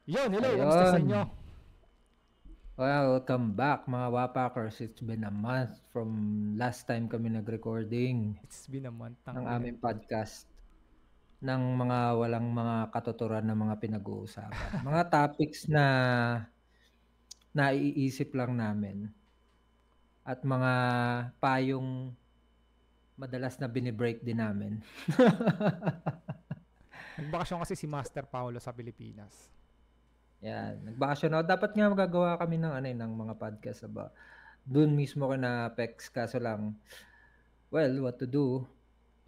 Hello, kamusta sa inyo? Ayun. Welcome back mga Wapakers. It's been a month from last time kami nag-recording It's been a month, ng tangina. aming podcast ng mga walang mga katuturan na mga pinag-uusapan. Mga topics na naiisip lang namin at mga payong madalas na binibreak din namin. Nagbakasyon kasi si Master Paolo sa Pilipinas. Yan, nagbakasyon ako. Dapat nga magagawa kami ng ng mga podcast ba. Doon mismo kina Pex kaso lang, well, what to do?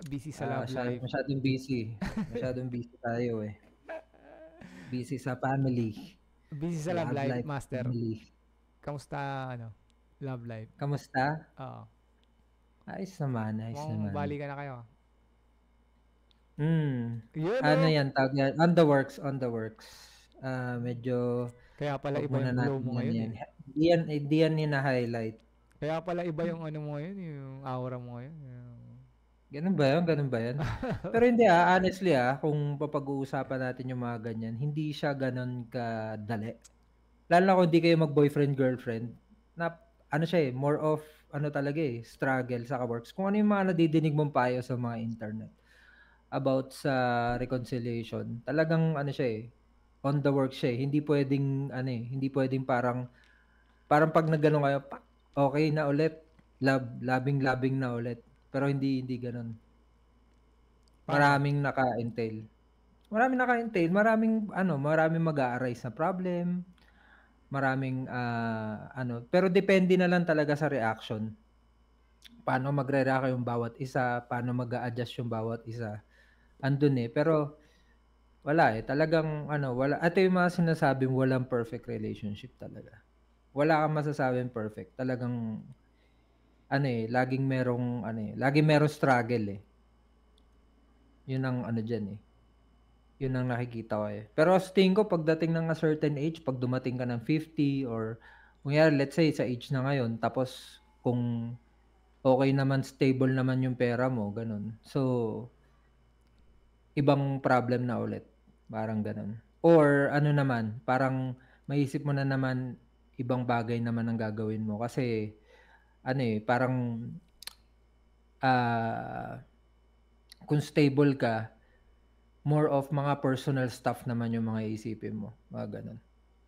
Busy sa love life. Masyadong busy. Masyadong busy tayo eh. Busy sa family. Busy sa love Love life, life, Master. family. Kamusta, love life? Kamusta? Oo. Ayos naman, ayos Mukhang naman. bali ka na kayo. Hmm. Yun, Ano oh. yan, tawag yan? On the works, on the works. Medyo, Kaya pala wag iba muna yung glow natin mo yan ngayon yan. eh. Hindi yan hina-highlight. Kaya pala iba yung ano mo ngayon, yung aura mo ngayon. Ganun ba yun? Ganun ba yun? Pero hindi honestly kung papag-uusapan natin yung mga ganyan, hindi siya ganun kadali. Lalo na kung hindi kayo mag-boyfriend, girlfriend, na ano siya more of ano talaga struggle sa works. Kung ano yung mga nadidinig mong payo sa mga internet about sa reconciliation, talagang ano siya on the work siya Hindi pwedeng hindi pwedeng parang pag nagano kayo, pak, okay na ulit, labing-labing na ulit. Pero hindi gano'n. Paano? Maraming naka-entail, maraming mag-a-arise na problem. Maraming, pero depende na lang talaga sa reaction. Paano magre-react yung bawat isa, paano mag-a-adjust yung bawat isa, andun pero wala talagang wala ito yung mga sinasabing walang perfect relationship talaga. Wala kang masasabing perfect, talagang laging merong struggle Yun ang diyan yun ang nakikita ko Pero sa tingin ko pagdating ng a certain age, 'pag dumating ka ng 50 or kunyari let's say sa age na ngayon tapos kung okey naman, stable naman yung pera mo gano'n. So, ibang problem na ulit, parang gano'n. Or ano naman, parang maisip mo na naman ibang bagay naman ang gagawin mo kasi parang, ah, kung stable ka, more of mga personal stuff naman yung mga iisipin mo, mga gano'n.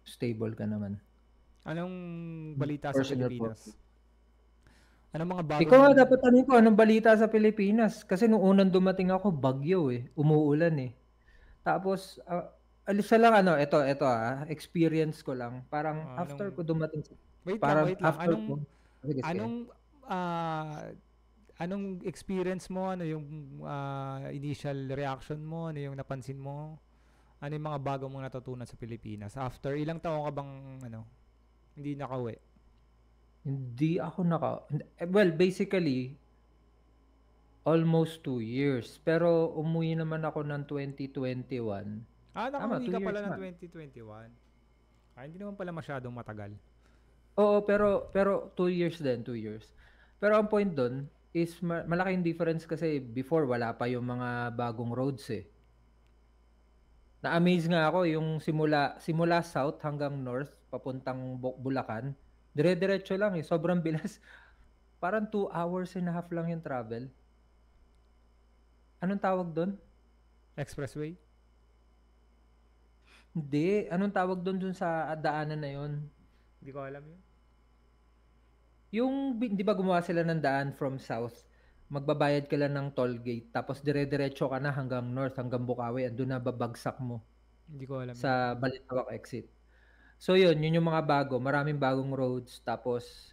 Stable ka naman. Anong balita sa Personal Pilipinas? profit. Anong mga Ikaw bagong... nga dapat tanungin ko anong balita sa Pilipinas kasi nung unang dumating ako bagyo umuulan Tapos, isa lang experience ko lang. Parang after anong... ko dumating Wait lang, parang wait lang. after ko sige, sige. Anong, ah, anong experience mo? Ano yung initial reaction mo? Ano yung napansin mo? Ano yung mga bago mong natutunan sa Pilipinas? After ilang taon ka bang hindi nakauwi? Hindi ako well, basically, almost 2 years. Pero umuwi naman ako ng 2021. Tama, Nakauwi two ka years pala ng nga. 2021. Hindi naman pala masyadong matagal. Oo, pero 2 years din, 2 years. Pero ang point dun is malaking difference kasi before wala pa yung mga bagong roads Na-amaze nga ako yung simula south hanggang north papuntang Bulacan, dire-diretso lang sobrang bilis. Parang 2 hours and a half lang yung travel. Anong tawag dun? Expressway? Hindi, anong tawag dun sa daanan na yun? Hindi ko alam yun. Yung 'di ba gumawa sila ng daan from south, magbabayad ka lang ng toll gate tapos dire-diretso ka na hanggang north, hanggang Bukawi, andun na babagsak mo Hindi ko alam yun. sa Balintawak exit. So yun yung mga bago, maraming bagong roads tapos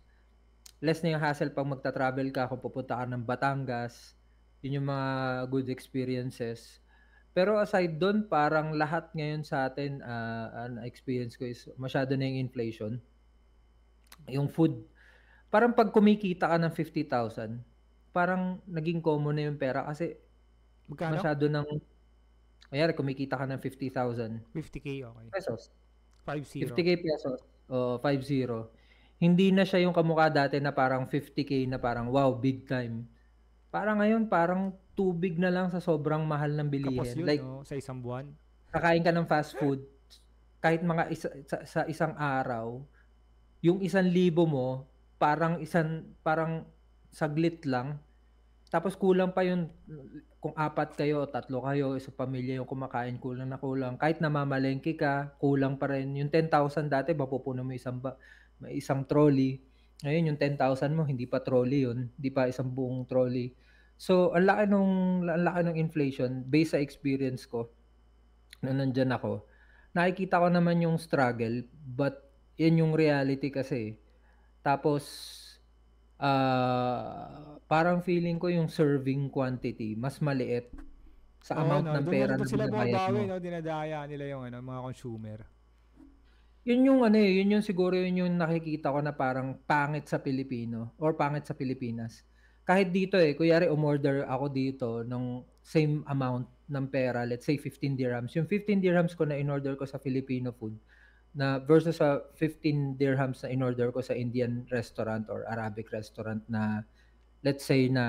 less na yung hassle 'pag magta-travel ka kung pupunta ka ng Batangas, yun yung mga good experiences. Pero aside dun parang lahat ngayon sa atin, ang experience ko is masyado na yung inflation. Yung food, parang 'pag kumikita ka ng 50,000, parang naging common na yung pera kasi Magkano? masyado ng kunyari kumikita ka ng 50,000 50K, okay. pesos, 50. 50K pesos, o 50. Hindi na siya yung kamukha dati na parang 50K na parang wow, big time. Parang ngayon, parang tubig na lang sa sobrang mahal ng Kapos bilihin. yun, Like, no? Sa isang buwan. kakain ka ng fast food, kahit mga sa isang araw, yung 1,000 mo, parang saglit lang. Tapos kulang pa yun kung 4 kayo o 3 kayo, sa pamilya yung kumakain, kulang na kulang. Kahit namamalengke ka, kulang pa rin. Yung 10,000 dati mapupuno mo may isang trolley. Ngayon yung 10,000 mo hindi pa trolley yun, hindi pa isang buong trolley. So ang laki nung inflation based sa experience ko nung nandiyan ako. Nakikita ko naman yung struggle, but yan yung reality kasi. Tapos parang feeling ko yung serving quantity mas maliit sa Oo, amount no? ng Doon pera doon na sila binabayad bumabawi, mo. no? Dinadaya nila yung mga consumer. Yun yung yun yung siguro yun yung nakikita ko na parang pangit sa Pilipino or pangit sa Pilipinas. Kahit dito kunyari umorder ako dito ng same amount ng pera, let's say 15 dirhams. Yung 15 dirhams ko na in-order ko sa Filipino food na versus sa 15 dirhams na in-order ko sa Indian restaurant or Arabic restaurant na let's say na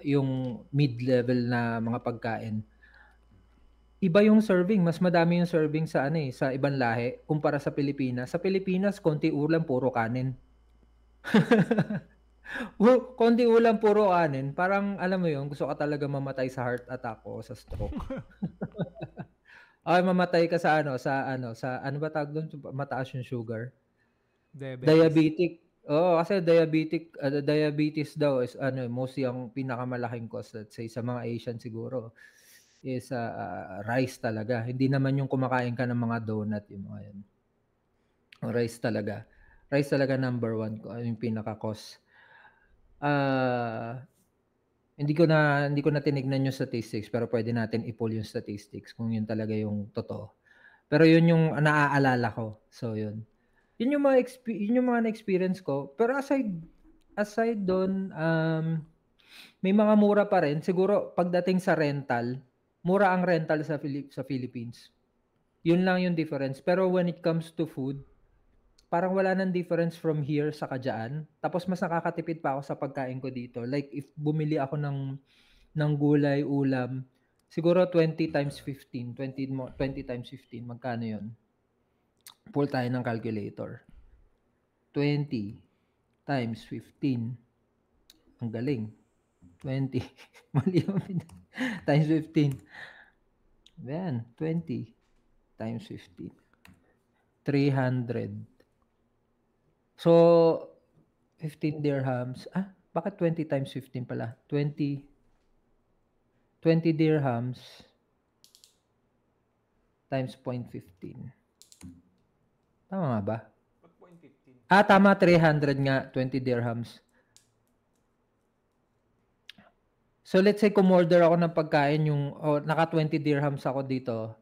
yung mid-level na mga pagkain. Iba yung serving, mas madami yung serving sa sa ibang lahi kumpara sa Pilipinas. Sa Pilipinas, konti ulam, puro kanin. Konti ulam, puro kanin. Parang alam mo yun, gusto ka talaga mamatay sa heart attack o sa stroke. Ay, mamatay ka sa ano ba tawag doon? Mataas yung sugar. Diabetic. Oo, kasi diabetes daw is mostly ang pinakamalaking cause, let's say sa mga Asian siguro is rice talaga. Hindi naman yung kumakain ka ng mga donut, yung mga yun. Rice talaga. Rice talaga number 1 yung pinaka-cause. Hindi ko na tinignan yung statistics, pero pwede natin i-pull yung statistics kung yun talaga yung totoo. Pero yun yung naaalala ko. So yun. Yun yung mga na-experience ko. Pero aside doon, may mga mura pa rin. Siguro pagdating sa rental, mura ang rental sa Philippines. Yun lang yung difference. Pero when it comes to food, parang wala nang difference from here sa dyan. Tapos mas nakakatipid pa ako sa pagkain ko dito. Like if bumili ako ng gulay, ulam, siguro 20 times 15, 20 times 15, magkano yun? Pull tayo ng calculator. 20 times 15. Ang galing. 20. Mali yung times 15. Yan, 20 times 15. 300. So, 15 dirhams. Bakit 20 times 15 pala? 20 dirhams times 0.15. Tama nga ba? Tama, 300 nga, 20 dirhams. So let's say kumorder ako ng pagkain naka 20 dirhams ako dito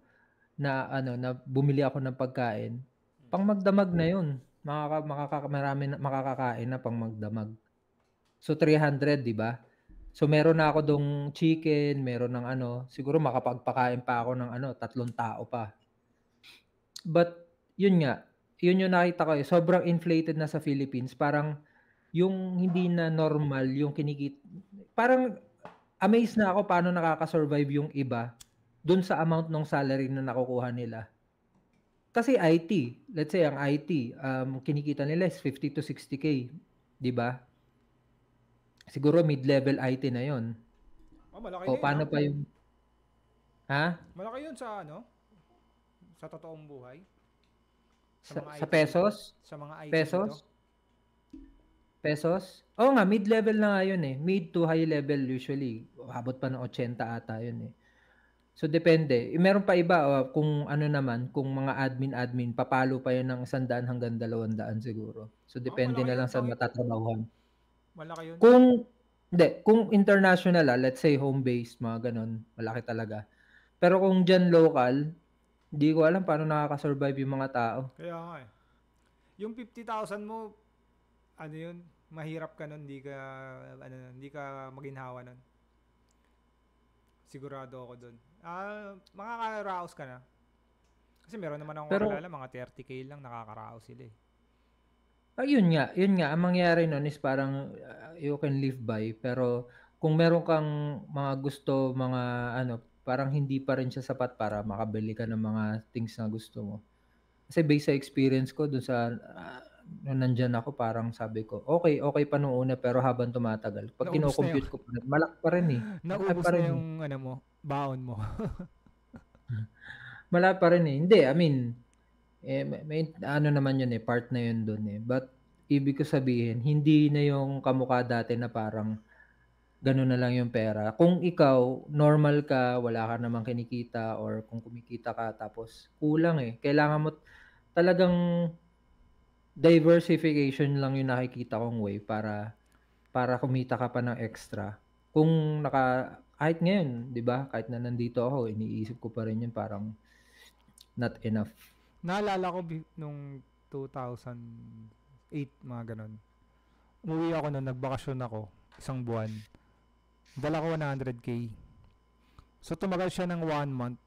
na na bumili ako ng pagkain. Pang magdamag na 'yun. Marami na makakakain na pang magdamag. So 300, 'di ba? So meron na ako dong chicken, meron ng siguro makapagpakain pa ako ng 3 tao pa. But yun nga, yun yung nakita ko sobrang inflated na sa Philippines. Parang yung hindi na normal yung parang amazed na ako paano nakaka-survive yung iba dun sa amount ng salary na nakukuha nila. Kasi IT, let's say ang IT, kinikita nila is 50 to 60K, 'di ba? Siguro mid-level IT na 'yon. Malaki O na paano yun, pa yung malaki yun sa sa totoong buhay. Sa mga sa IT dito. pesos? Sa mga IT Pesos? dito. Pesos? Oo nga, mid-level na nga yun mid to high level usually. Abot pa ng 80 ata yun So depende. Meron pa iba kung kung mga admin, papalo pa yun ng 100 hanggang 200 siguro. So depende Malaki na yun, lang sa pangit. matatrabahuhan. Malaki yun. Kung international let's say home-based, mga ganun, malaki talaga. Pero kung dyan local, hindi ko alam paano nakaka-survive yung mga tao. Kaya nga Yung 50,000 mo, yun, mahirap ka nun, hindi ka maginhawa nun. Sigurado ako dun. Makaka-raos ka na. Kasi meron naman akong kakilala, mga 30K lang nakaka-raos sila Yun nga, ang mangyayari nun is parang you can live by, pero kung meron kang mga gusto, parang hindi pa rin siya sapat para makabili ka ng mga things na gusto mo. Kasi based sa experience ko dun sa, nung nandiyan ako parang sabi ko, okey pa nung una pero habang tumatagal 'pag Naubos na yung kino-compute ko pa rin malaki pa rin, malaki naubos pa na rin, yung ano mo, baon mo. Malaki pa rin, Hindi, I mean, may ano naman yun, part na yun dun, But ibig ko sabihin hindi na yung kamukha dati na parang gano'n na lang yung pera. Kung ikaw normal ka, wala ka namang kinikita or kung kumikita ka tapos kulang, kailangan mo talagang diversification lang yung nakikita kong way para kumita ka pa ng extra. Kung kahit ngayon 'di ba, kahit na nandito ako iniisip ko pa rin yun parang not enough. Naalala ko nung 2008, mga ganun. Umuwi ako nun, nagbakasyon ako, isang buwan. Dala ko 100K. So tumagal siya ng 1 month.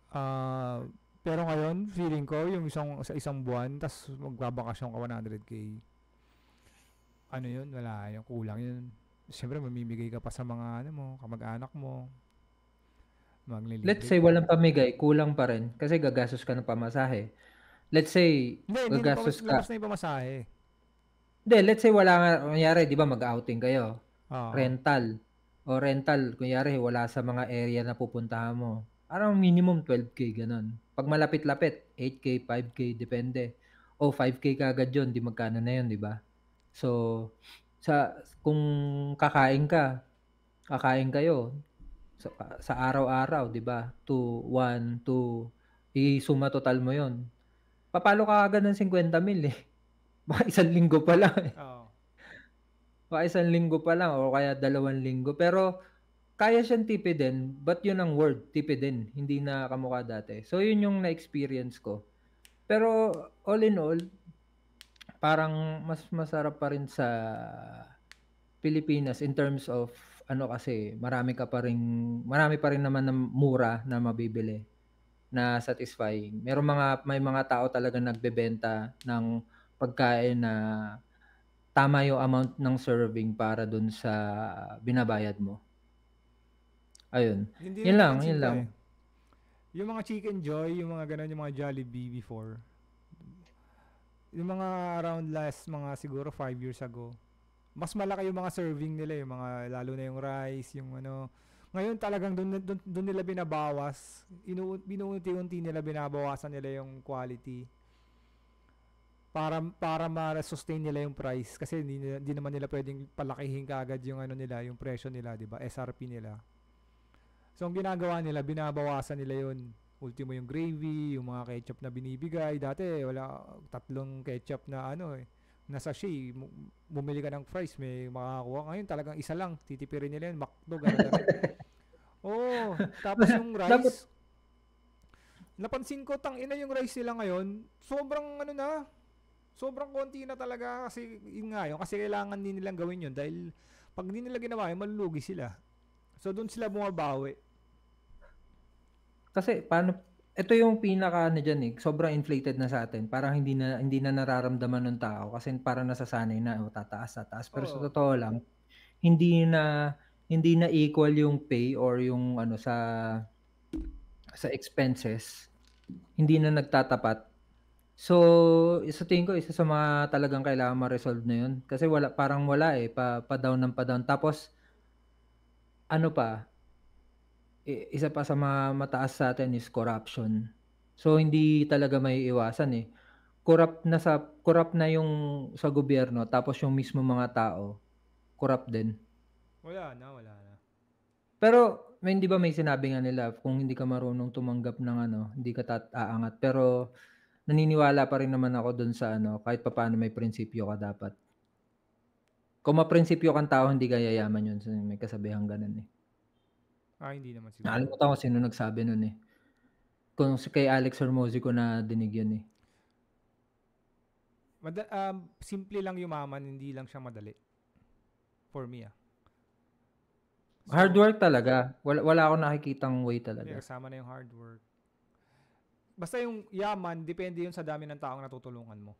Ah, pero ngayon, feeling ko, yung sa isang buwan, tas magbabakasyon ka 100K. Ano yun? Wala, yung kulang yun. Siyempre, mamimigay ka pa sa mga ano mo, kamag-anak mo, Let's maglilibre say ka. walang pamigay, kulang pa rin kasi gagastos ka ng pamasahe. Let's say Hindi na gagastos labas ka na yung pamasahe. Hindi, let's say wala nga kunyari 'di ba mag-outing kayo, Oo. rental kunyari wala sa mga area na pupuntahan mo, parang minimum 12K gano'n. 'Pag malapit-lapit 8K, 5K depende. O 5K kaagad 'yun, 'di magkano na 'yun 'di ba? So, kung kakain kayo sa araw-araw 'di ba, 2 i-suma total mo 'yun, papalo ka kaagad ng 50,000, baka isang linggo pa lang, Oo. Baka isang linggo pa lang o kaya 2 linggo pero kaya siyang tipidin but yun ang word, tipidin, hindi na kamukha dati. So yun yung na-experience ko. Pero all in all, parang mas masarap pa rin sa Pilipinas in terms of ano kasi marami pa rin naman na mura na mabibili na satisfying. May mga tao talagang nagbebenta ng pagkain na tama yung amount ng serving para dun sa binabayad mo. Ayun, Yun din ang napansin yun ko lang. eh. Yung mga Chicken Joy, yung mga ganun, yung mga Jollibee before. Yung mga around last mga siguro 5 years ago. Mas malaki yung mga serving nila, yung mga lalo na yung rice, yung ano. Ngayon talagang doon nila binabawas. Binuunti-unti nila binabawasan nila yung quality para ma-sustain nila yung price kasi hindi naman nila pwedeng palakihin kaagad yung ano nila, yung presyo nila, 'di ba? SRP nila. So ang ginagawa nila, binabawasan nila yun. Ultimo yung gravy, yung mga ketchup na binibigay. Dati wala 3 ketchup na ano na sachet. Bumili ka ng fries, may makakakuha. Ngayon talagang isa lang. Titipirin nila yun. McDo, ganun na rin. Oo. Tapos yung Dapat rice, napansin ko, ina yung rice nila ngayon, sobrang ano na, sobrang konti na talaga kasi yun nga yun. Kasi kailangan din nilang gawin yun dahil pag hindi nila ginawa yun, malulugi sila. So doon sila bumabawi. kasi ito yung pinaka-ano diyan, sobrang inflated na sa atin. Parang hindi na nararamdaman ng tao kasi parang nasasanay na, tataas. Pero sa Oo. totoo lang, hindi na hindi na equal yung pay or yung ano sa expenses, hindi na nagtatapat. So, sa tingin ko isa sa mga talagang kailangan ma-resolve na yun. Kasi parang wala, pa-down ng pa-down. Tapos ano pa, isa pa sa mga mataas sa'tin is corruption. So, hindi talaga maiiwasan, Corrupt na yung sa gobyerno tapos yung mismong mga tao, corrupt din. Wala na. Pero may 'di ba may sinabi nga nila kung hindi ka marunong tumanggap ng ano, hindi ka aangat. Pero naniniwala pa rin naman ako dun sa ano, kahit papaano may prinsipyo ka dapat. Kung maprinsipyo kang tao hindi ka yayaman yun, may kasabihang gano'n, Hindi naman siguro. Nakalimutan ko sino nagsabi nun, Kung kay Alex Hormozi ko nadinig yun, Simple lang yumaman, hindi lang siya madali. For me, ah. Hard So, work talaga, wala akong nakikitang way may talaga. kasama na yung hard work. Basta yung yaman, depende yun sa dami ng taong natutulungan mo.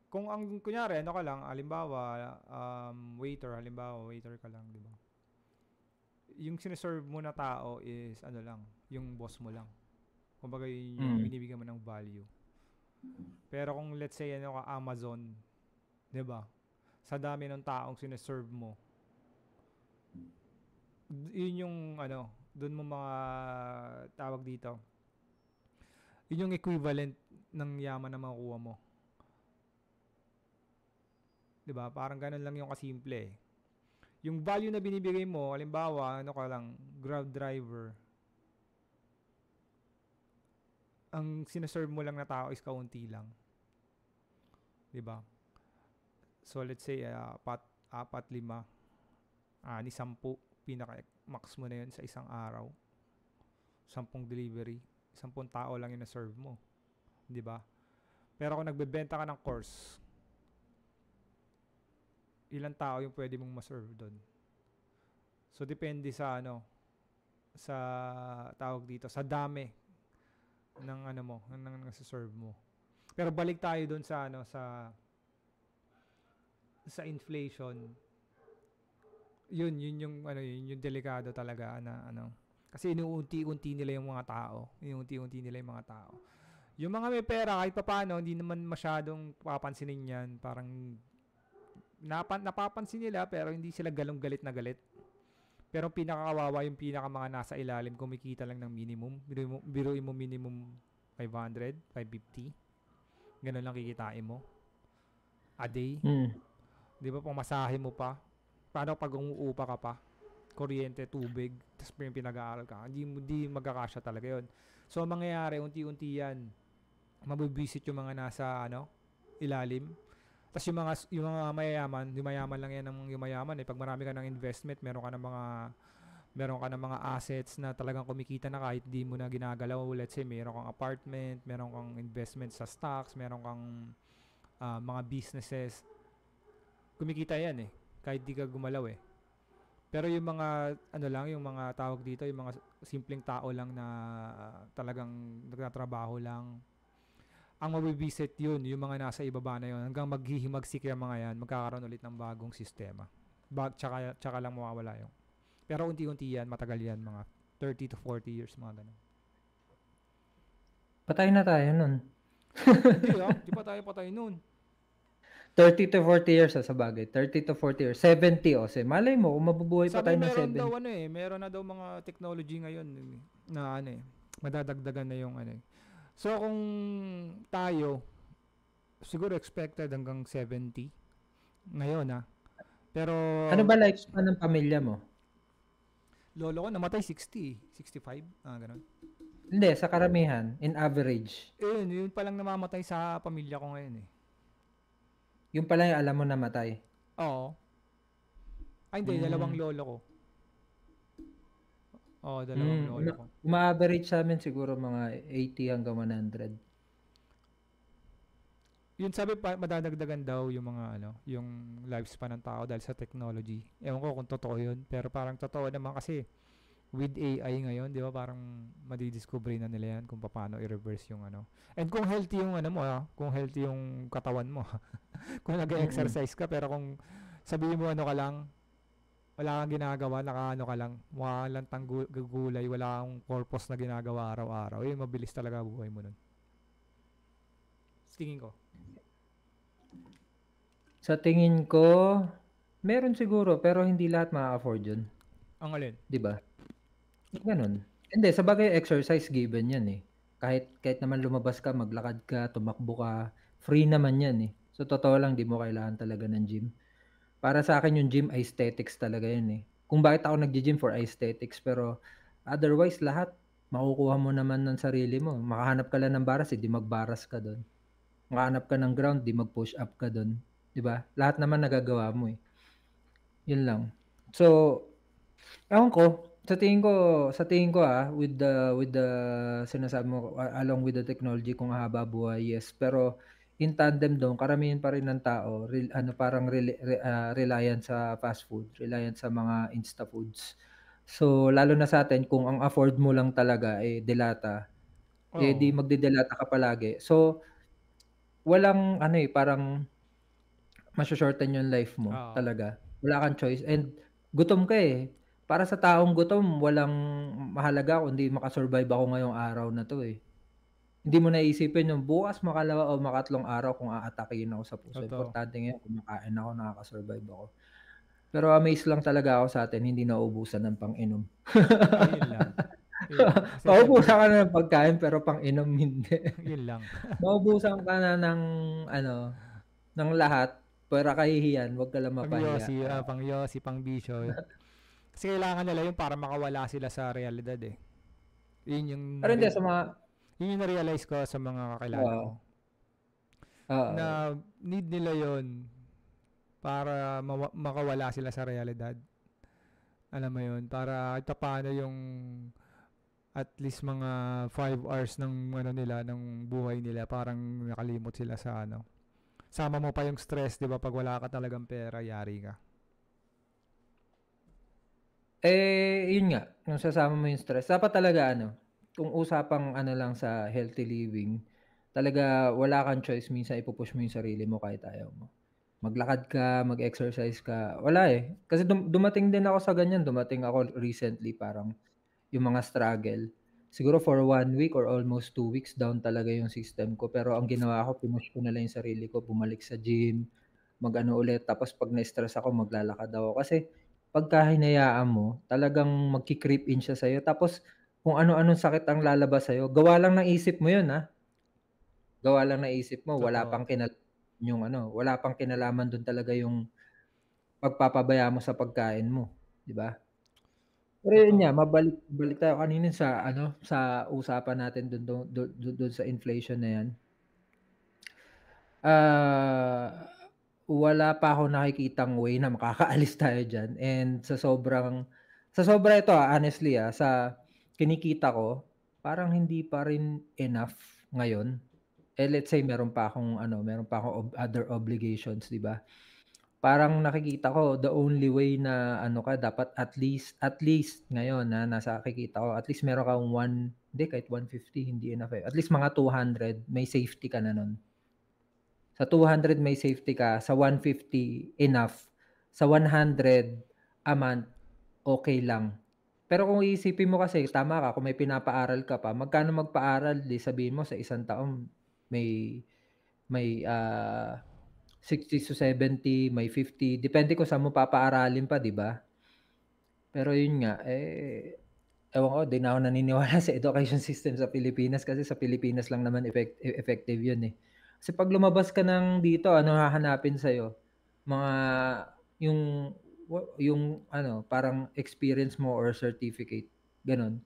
Kung kunyari, ano ka lang, halimbawa, waiter ka lang, di ba? Yung sineserve mo na tao is, ano lang, yung boss mo lang. Kumbaga yun yung Mm. binibigyan mo ng value. Pero kung let's say ano ka Amazon, 'di ba? Sa dami ng taong sineserve mo, yun yung ano, doon mo mga tawag dito. Yun yung equivalent ng yaman na makukuha mo. 'Di ba? Parang ganun lang yung kasimple. Yung value na binibigay mo, halimbawa, ano ka lang, Grab driver, ang sineserve mo lang na tao is kaunti lang. 'Di ba? So let's say apat, lima, ni 10, pinaka max mo na yun sa isang araw. 10 delivery, 10 tao lang yung na-serve mo, 'di ba? Pero kung nagbebenta ka ng course, ilang tao yung pwede mong ma-serve doon. So depende sa ano, sa tawag dito, sa dami ng ano mo, ng nasa-serve mo. Pero balik tayo doon sa ano, sa inflation. Yun yung ano, yun yung delikado talaga na ano. Kasi inuunti-unti nila yung mga tao. Inuunti-unti nila yung mga tao. Yung mga may pera kahit papaano, hindi naman masyadong papansinin yan. Parang napapansin nila pero hindi sila galong galit na galit. Pero pinakakawawa yung pinaka mga nasa ilalim, kumikita lang ng minimum. Biruin mo minimum 500, 550. Ganun lang kikitain mo a day. Mm. Di ba pamasahe mo pa? Paano pag umuupa ka pa? Kuryente, tubig, tapos yung pinag-aaral ka. Hindi magkakasya talaga yon. So, ang mangyayari, unti-unti yan. Mabibisit yung mga nasa ilalim. Tapos yung mga mayayaman lang yan ng yumayaman eh. Pag marami ka ng investment, meron ka ng mga assets na talagang kumikita na kahit di mo na ginagalaw. Let's say, meron kang apartment, meron kang investment sa stocks, meron kang mga businesses. Kumikita yan eh. Kahit di ka gumalaw eh. Pero yung mga yung mga tawag dito, yung mga simpleng tao lang na talagang nagtatrabaho lang, ang mabibisit yun, yung mga nasa ibaba na yun, hanggang maghihimagsik yung mga yan, magkakaroon ulit ng bagong sistema. Tsaka lang mawawala yung. Pero unti-unti yan, matagal yan, mga 30 to 40 years, mga ganun. Patay na tayo nun. Di pa tayo patay nun. 30 to 40 years sa bagay. 30 to 40 years. 70 o. Malay mo, kung mabubuhay pa tayo ng 70. Daw meron na daw mga technology ngayon na madadagdagan na yung So kung tayo, siguro expected hanggang 70 ngayon Pero ano ba lifespan ng pamilya mo? Lolo ko namatay 60, 65, ganun. Hindi, sa karamihan, in average. Yun pa lang namamatay sa pamilya ko ngayon eh. Yung pala yung alam mo namatay? Oo. Ay hindi, dalawang lolo ko. Oo, dalawang lolo ko. Ma-average sa amin siguro mga 80 hanggang 100. Yun sabi pa, madadagdagan daw yung mga yung lifespan ng tao dahil sa technology. Ewan ko kung totoo yun, pero parang totoo naman kasi with AI ngayon, di ba, parang madidiscover na nila yan kung paano i-reverse yung And kung healthy yung mo, kung healthy yung katawan mo, kung nag-exercise ka, pero kung sabihin mo ka lang, wala kang ginagawa, ka lang, mukha lang gulay, wala kang purpose na ginagawa araw-araw, mabilis talaga buhay mo nun. Tingin ko. Sa tingin ko, meron siguro, pero hindi lahat ma-afford yun. Ang alin? Diba? Ganun. Hindi, sa bagay exercise given yan eh. Kahit naman lumabas ka, maglakad ka, tumakbo ka, free naman yan eh. So, totoo lang, di mo kailangan talaga ng gym. Para sa akin yung gym, aesthetics talaga yun eh. Kung bakit ako nag-gym for aesthetics, pero otherwise, lahat, makukuha mo naman ng sarili mo. Makahanap ka lang ng baras, di magbaras ka doon. Makahanap ka ng ground, di mag-push up ka doon. Diba? Lahat naman nagagawa mo eh. Yun lang. So, ewan ko, sa tingin ko with the sinasabi mo, along with the technology, kung haba buhay, yes. Pero in tandem doon, karamihan pa rin ng tao, parang reliant sa fast food, reliant sa mga insta foods. So, lalo na sa atin, kung ang afford mo lang talaga delata, di magde-delata ka palagi. So, walang parang masho-shorten yung life mo talaga. Wala kang choice and gutom ka eh. Para sa taong gutom, walang mahalaga kundi makasurvive ako ngayong araw na to eh. Hindi mo naisipin yung bukas, makalawa o makatlong araw kung aatakihin ako sa puso. Totoo. Importante ngayon kumakain ako, nakaka-survive ako. Pero amaze lang talaga ako sa'tin hindi nauubusan ng pang-inom. Ayun lang. Yun lang. Kasi siyempre, Maubusan ka na ng pagkain pero pang-inom hindi. yun lang. Maubusan ka na ng ano, ng lahat, pero kahihiyan, 'wag ka lang Pang mapahiya. yosi, pang yosi, pang bisyo. Kasi kailangan nila yun para makawala sila sa realidad eh. Yun yung, Pero hindi sa mga yun yung na-realize ko sa mga kakilala oo, ko. oo. Na need nila yon para makawala sila sa realidad. Alam mo yun, para ito paano yung at least mga 5 hours ng ano nila, ng buhay nila, parang nakalimot sila sa ano. Sama mo pa yung stress, 'di ba? Pag wala ka talagang pera, yari ka. Yun nga, kung sasama mo yung stress dapat talaga ano, kung usapang ano lang sa healthy living, talaga wala kang choice minsan ipu-push mo yung sarili mo kahit ayaw mo. Maglakad ka, mag-exercise ka, wala, eh. Kasi dumating din ako sa ganyan, dumating ako recently parang yung mga struggle. Siguro for 1 week or almost 2 weeks down talaga yung system ko, pero ang ginawa ko pinush ko na lang yung sarili ko, bumalik sa gym, mag-ano ulit, tapos 'pag na-stress ako maglalakad ako. Kasi pagka hinayaan mo, talagang magki-creep in siya sa'yo tapos kung ano-anong sakit ang lalabas sa'yo, gawa lang ng isip mo yun, gawa lang ng isip mo, Totoo. wala pang kinalaman dun talaga yung pagpapabaya mo sa pagkain mo, 'di ba? Pero yun nga, Totoo. balik tayo kanina sa ano, sa usapan natin dun sa inflation na yan. Ah, wala pa akong nakikitang way na makakaalis tayo diyan and sa sobra ito, honestly, sa kinikita ko, parang hindi pa rin enough ngayon. Let's say meron pa akong other obligations, 'di ba? Parang nakikita ko the only way na ano ka dapat at least ngayon na nasa nakikita ko at least meron kang hindi kahit 150 hindi enough, at least mga 200 may safety ka na nun. Sa 200 may safety ka, sa 150 enough, sa 100 a month okey lang. Pero kung iisipin mo kasi tama ka kung may pinapaaral ka pa, magkano magpaaral 'di sabihin mo sa isang taon may may 60 to 70, may 50, depende kung saan mo papaaralin pa, 'di ba? Pero yun nga, ewan ko, 'di na ako naniniwala sa education system sa Pilipinas kasi sa Pilipinas lang naman effective yun, eh. Kasi 'pag lumabas ka ng dito ano hahanapin sa'yo, mga yung yung ano, parang experience mo or certificate, gano'n.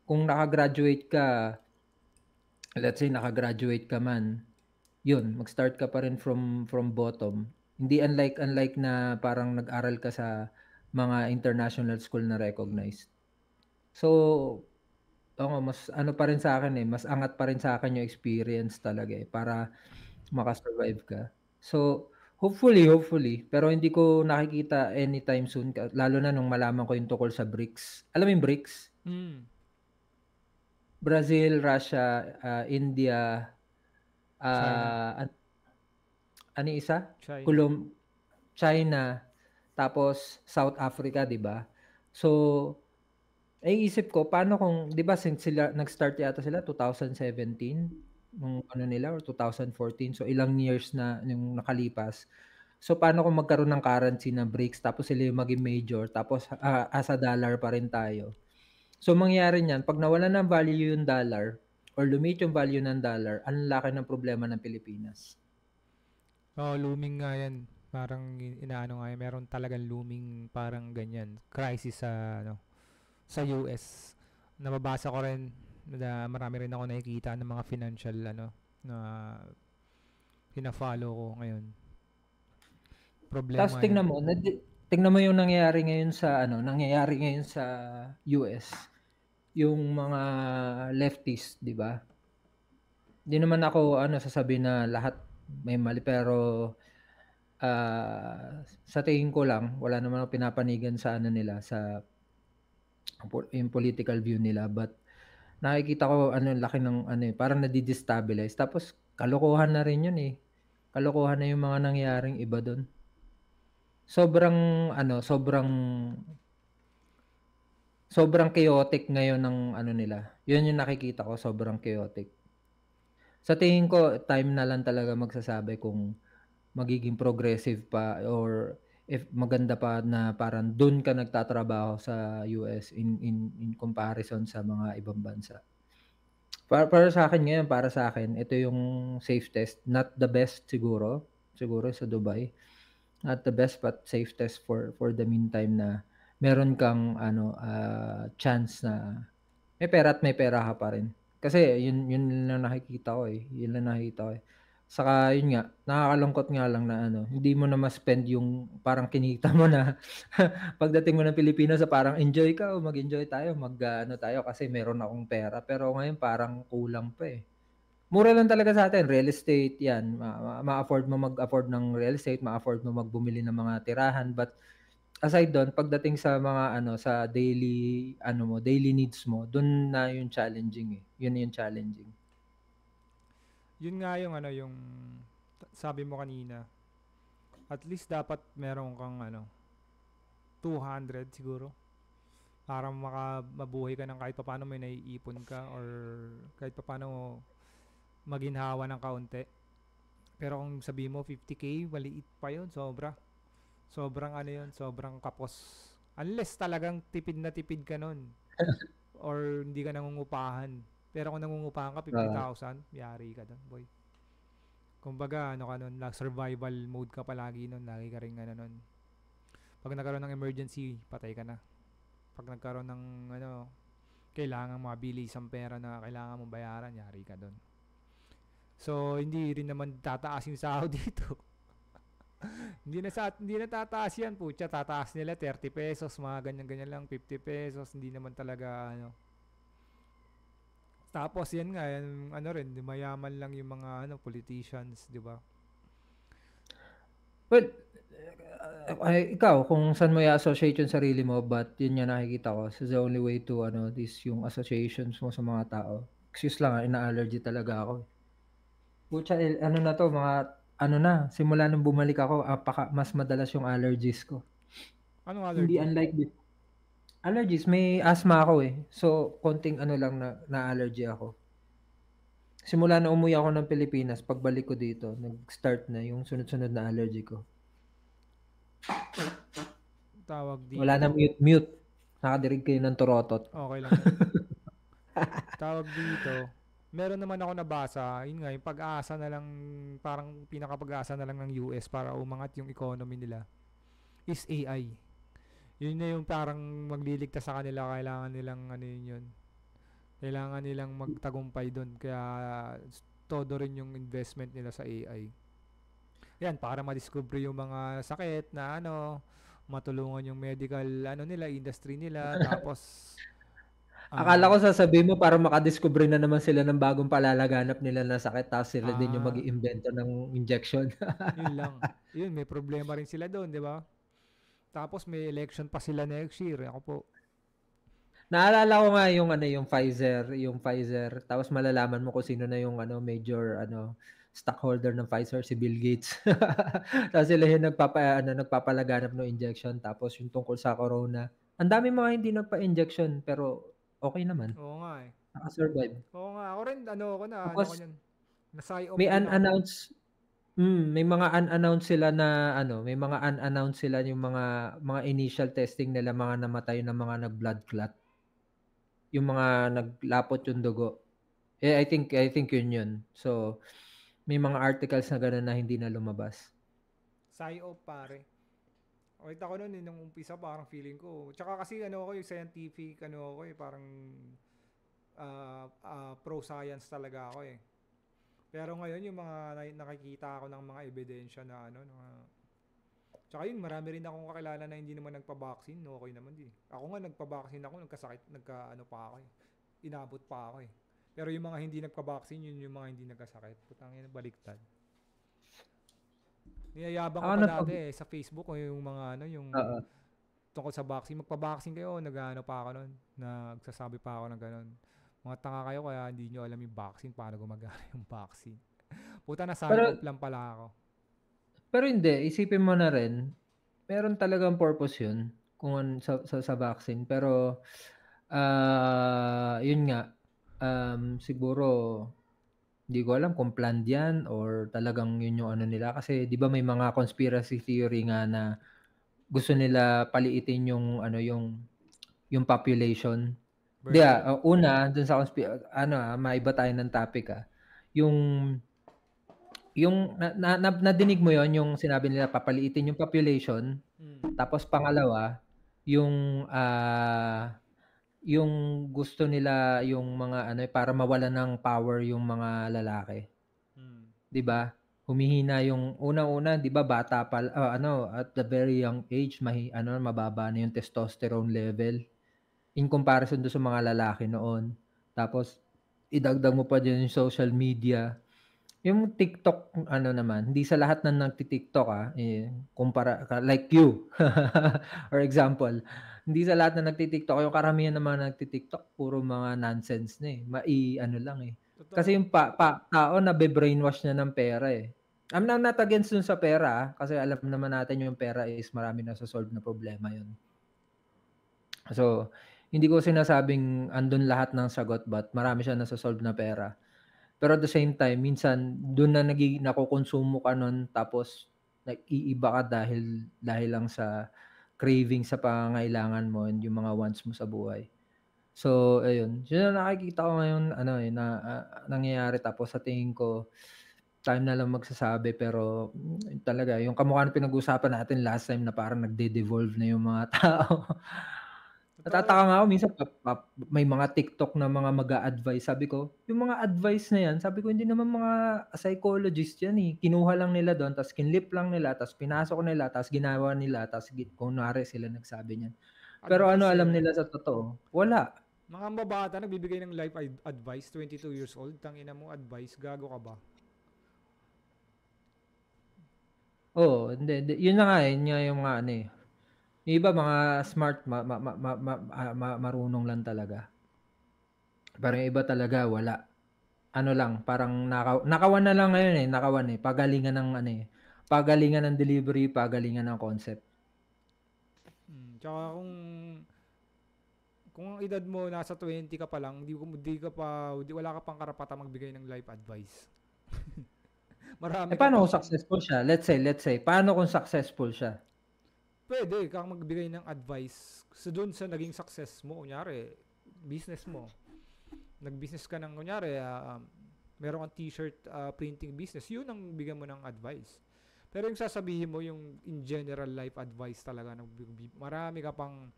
Kung naka-graduate ka, let's say naka-graduate ka man, yun mag-start ka pa rin from bottom. Hindi unlike na parang nag-aral ka sa mga international school na recognized. So, oo, mas ano pa rin sa'kin, mas angat pa rin sa'kin yung experience talaga, para maka-survive ka. So, hopefully, pero hindi ko nakikita anytime soon lalo na nung malaman ko yung tungkol sa BRICS. Alam mo yung BRICS? Mm. Brazil, Russia, India, China. an ano yung isa? China. Colom China, tapos South Africa, 'di ba? So, naiisip ko paano kung 'di ba since sila nag-start yata sila 2017 nung ano nila or 2014, so ilang years na yung nakalipas. So, paano kung magkaroon ng currency na BRICS tapos sila yung maging major tapos, as a dollar pa rin tayo. So, mangyayari niyan 'pag nawalan ng value yung dollar or lumiit yung value ng dollar, ang laki ng problema ng Pilipinas. Oh, looming nga yan. Parang inaano nga yan. Meron talagang looming parang ganyan. Crisis sa ano, sa US. Nababasa ko rin na marami rin ako nakikita ng mga financial ano na pina-follow ko ngayon. Tapos Problema yan. tingnan mo yung nangyayari ngayon sa US, yung mga leftist, 'di ba? 'Di naman ako sasabihin na lahat may mali pero, sa tingin ko lang wala naman akong pinapanigan sa ano nila sa yung political view nila but nakikita ko laki ng parang nade-destabilize tapos kalokohan na rin yun, kalokohan na yung mga nangyaring iba dun. Sobrang sobrang sobrang chaotic ngayon ng nila, yun yung nakikita ko sobrang chaotic. Sa tingin ko time na lang talaga magsasabi kung magiging progressive pa or if maganda pa na parang dun ka nagtatrabaho sa US in comparison sa mga ibang bansa. Para sa'kin ngayon, para sa'kin ito yung safest, not the best siguro, siguro sa Dubai. Not the best but safest for the meantime na meron kang ano, chance na may pera ka pa rin. Kasi yun lang nakikita ko, eh, yun lang nakikita ko, eh. Saka yun nga, nakakalungkot nga lang na ano, hindi mo na ma-spend yung parang kinita mo na pagdating mo ng Pilipinas sa parang enjoy ka, o mag-enjoy tayo, ano tayo kasi meron akong pera. Pero ngayon parang kulang pa, eh. Mura lang talaga sa'tin, real estate 'yan, ma-afford mo mag-afford ng real estate, ma-afford mo bumili ng mga tirahan, but aside dun pagdating sa mga ano, sa daily ano mo, daily needs mo, dun na yung challenging, eh, yun yung challenging. Yun nga yung ano, yung sabi mo kanina, at least dapat meron kang ano, 200 siguro para mabuhay ka ng kahit papaano, may naiipon ka or kahit papaano maginhawa ng kaunti. Pero kung sabi mo 50k, maliit pa yun, sobra. Sobrang ano yun, sobrang kapos. Unless talagang tipid na tipid ka nun or hindi ka nangungupahan. Pero kung nangungupahan ka, Oo, 50,000, yari ka doon, boy. Kumbaga, ano ka nun, survival mode ka palagi nun, lagi ka rin ano nun. Pag nagkaroon ng emergency, patay ka na. Pag nagkaroon ng ano, kailangan mabili isang pera na kailangan mong bayaran, yari ka doon. So, hindi rin naman tataas yung sahod dito. Hindi na tataas yan, putya, tataas nila 30 pesos, mga ganyan-ganyan lang, 50 pesos, hindi naman talaga ano. Tapos yan nga, yan, ano rin, mayaman lang yung mga ano politicians, 'di ba? well, ay ikaw kung saan mo i-associate yung sarili mo, but yun nga nakikita ko, so the only way to ano, this yung associations mo sa mga tao. Excuse lang, ina-allergy talaga ako, eh. Putya, ano na 'to, mga ano na, simula nung bumalik ako, mas madalas yung allergies ko. Anong Hindi allergy? unlike allergies, may asthma ako, eh. So, konting ano lang na-allergy ako. Simula na umuwi ako ng Pilipinas, pagbalik ko dito, nag-start na yung sunod-sunod na allergy ko. Tawag Wala na dito. mute. Nakadirig kayo ng turotot. Okay lang yan. Tawag dito. Meron naman ako nabasa, yun nga, yung pag-asa na lang, parang pinaka-pag-asa na lang ng US para umangat yung economy nila is AI. Yun na yung parang magliligtas sa kanila, kailangan nilang ano yun. Kailangan nilang magtagumpay doon. Kaya todo rin yung investment nila sa AI. Yan, para ma-discover yung mga sakit na ano, matulungan yung medical ano nila, industry nila. Tapos, Akala ah, ko sasabihin mo para makadiskubre na naman sila ng bagong palalaganap nila na sakit, tapos sila din yung ah, mag-iimbento ng injection. yun lang. Yun, may problema rin sila doon, di ba? Tapos may election pa sila next year. Ako po. Naalala ko nga yung ano, yung Pfizer, tapos malalaman mo kung sino na yung ano, major ano, stockholder ng Pfizer, si Bill Gates. Tapos sila yung nagpapalaganap ng injection, tapos yung tungkol sa corona. Ang dami mga hindi nagpa-injection pero okay naman, Oo nga eh. naka-survive. Oo nga. Ako rin, ano ko Tapos yun. Na-sign-off may din ako. unannounced may mga unannounced sila na ano, may mga unannounced sila yung mga initial testing nila, mga namatay na mga nag-blood clot, yung mga naglapot yung dugo. Eh, I think yun. So, may mga articles na gano'n na hindi na lumabas. Sign-off pare. Nakita ko nun, nung umpisa parang feeling ko. Tsaka kasi ano ako yung scientific, ano ako eh, parang pro-science talaga ako eh. Pero ngayon yung mga nakikita ako ng mga ebidensya na ano, tsaka yun, marami rin akong kakilala na hindi naman nagpa-vaccine, okay naman din. Ako nga nagpa-vaccine ako, nagkasakit, ano pa ako eh. Inabot pa ako eh. Pero yung mga hindi nagpa-vaccine, yun yung mga hindi nagkasakit. Putang ina, baliktad. Niyayabang ko Ako pa na dati eh, sa Facebook o yung mga ano, yung oo. tungkol sa vaccine. Magpa-vaccine kayo, nag-ano pa ako nun, nagsasabi pa ako ng ganun. Mga tanga kayo kaya hindi nyo alam yung vaccine, paano gumagana yung vaccine. Puta na sign Pero off lang pala ako. pero hindi, isipin mo na rin, meron talagang purpose yun kung sa vaccine. Pero, yun nga, siguro Hindi ko alam kung planned 'yan or talagang yun yung ano nila kasi 'di ba may mga conspiracy theory nga na gusto nila paliitin yung ano, yung population. Hindi, Birth rate. una dun sa ano, maiba tayo ng topic, yung nadinig mo yon yung sinabi nila papaliitin yung population, Mm. tapos pangalawa yung, yung gusto nila yung mga ano, para mawalan ng power yung mga lalaki, Mm. 'di ba? Humihina yung unang-una 'di ba bata ano, at the very young age ano, mababa na yung testosterone level in comparison dun sa mga lalaki noon. Tapos idagdag mo pa diyan yung social media. Yung TikTok ano naman, hindi sa lahat ng nagti-TikTok, kumpara like you, for example, hindi sa lahat ng nagti-TikTok, yung karamihan ng mga nagti-TikTok puro mga nonsense na, mai-ano lang, Kasi Totoo. yung tao nabe-brainwash na ng pera, I'm not against dun sa pera, kasi alam naman natin yung pera is marami naso-solve na problema yun. So, hindi ko sinasabing andun lahat ng sagot but marami siyang naso-solve na pera. Pero at the same time minsan dun na nakokonsumo ka nun tapos nag-iiba ka dahil lang sa craving sa pangangailangan mo and yung mga wants mo sa buhay. So ayun, yun ang nakikita ko ngayon ano, na, nangyayari tapos sa tingin ko time na lang magsasabi pero talaga yung kamukha ng pinag-usapan natin last time na parang nagde-devolve na yung mga tao. Totoo Natataka yan. nga ako minsan may mga TikTok na mga mag-a-advice, sabi ko, yung mga advice na yan, sabi ko hindi naman mga psychologist yan, kinuha lang nila dun ta's kinlip lang nila ta's pinasok nila ta's ginawa nila ta's kunwari sila nagsabi niyan. Pero ano Advice alam eh. nila sa totoo? Wala. Mga babata nagbibigay ng life advice, 22 years old, tangina mo advice, gago ka ba? Oo, hindi yun na nga, yun nga yung mga ano, yung iba mga smart marunong lang talaga. Pero yung iba talaga wala. Ano lang, parang nakawan na lang ngayon, nakawan, pagalingan ng ano, pagalingan ng delivery, pagalingan ng concept. Tsaka kung ang edad mo nasa 20 ka pa lang, wala ka pang karapatang magbigay ng life advice. Marami ka Paano pang kung successful siya? Let's say, paano kung successful siya? pwede kang magbigay ng advice doon sa naging success mo. Kunyari, business mo. Nag-business ka ng, kunyari, meron kang t-shirt printing business. Yun ang bigyan mo ng advice. Pero yung sasabihin mo, yung in general life advice talaga, marami ka pang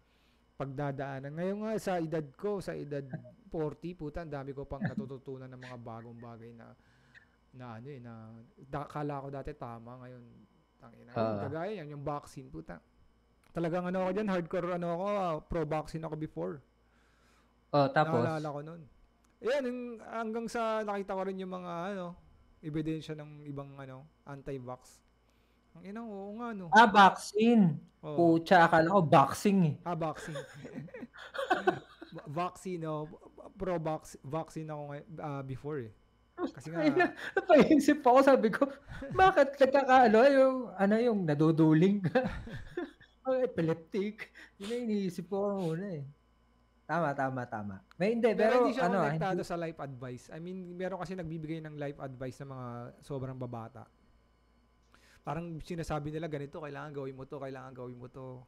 pagdadaanan. Ngayon nga, sa edad 40, puta, ang dami ko pang natututunan ng mga bagong bagay na kala ko dati tama, ngayon, tangina. Yun, Oo. kagaya yan, yung vaccine, puta. Talagang ano ako dyan, hardcore pro-vaccine ako before. Tapos? Naalala ko nun. Ayan, hanggang sa nakita ko rin yung mga ebidensya ng ibang anti-vax. Ang ina, oo nga no. Vaccine. Oo. Putya, akala ko boxing, Vaccine. Vaccine, vaccine ako before eh. Kasi nga, Napaisip ako, sabi ko, bakit yung naduduling ka? Epileptic. Yun ang iniisip ko muna. Tama. May hindi, pero pero hindi siya konektado hindi. sa life advice. I mean, meron kasi nagbibigay ng life advice sa mga sobrang babata. Parang sinasabi nila ganito, kailangan gawin mo to.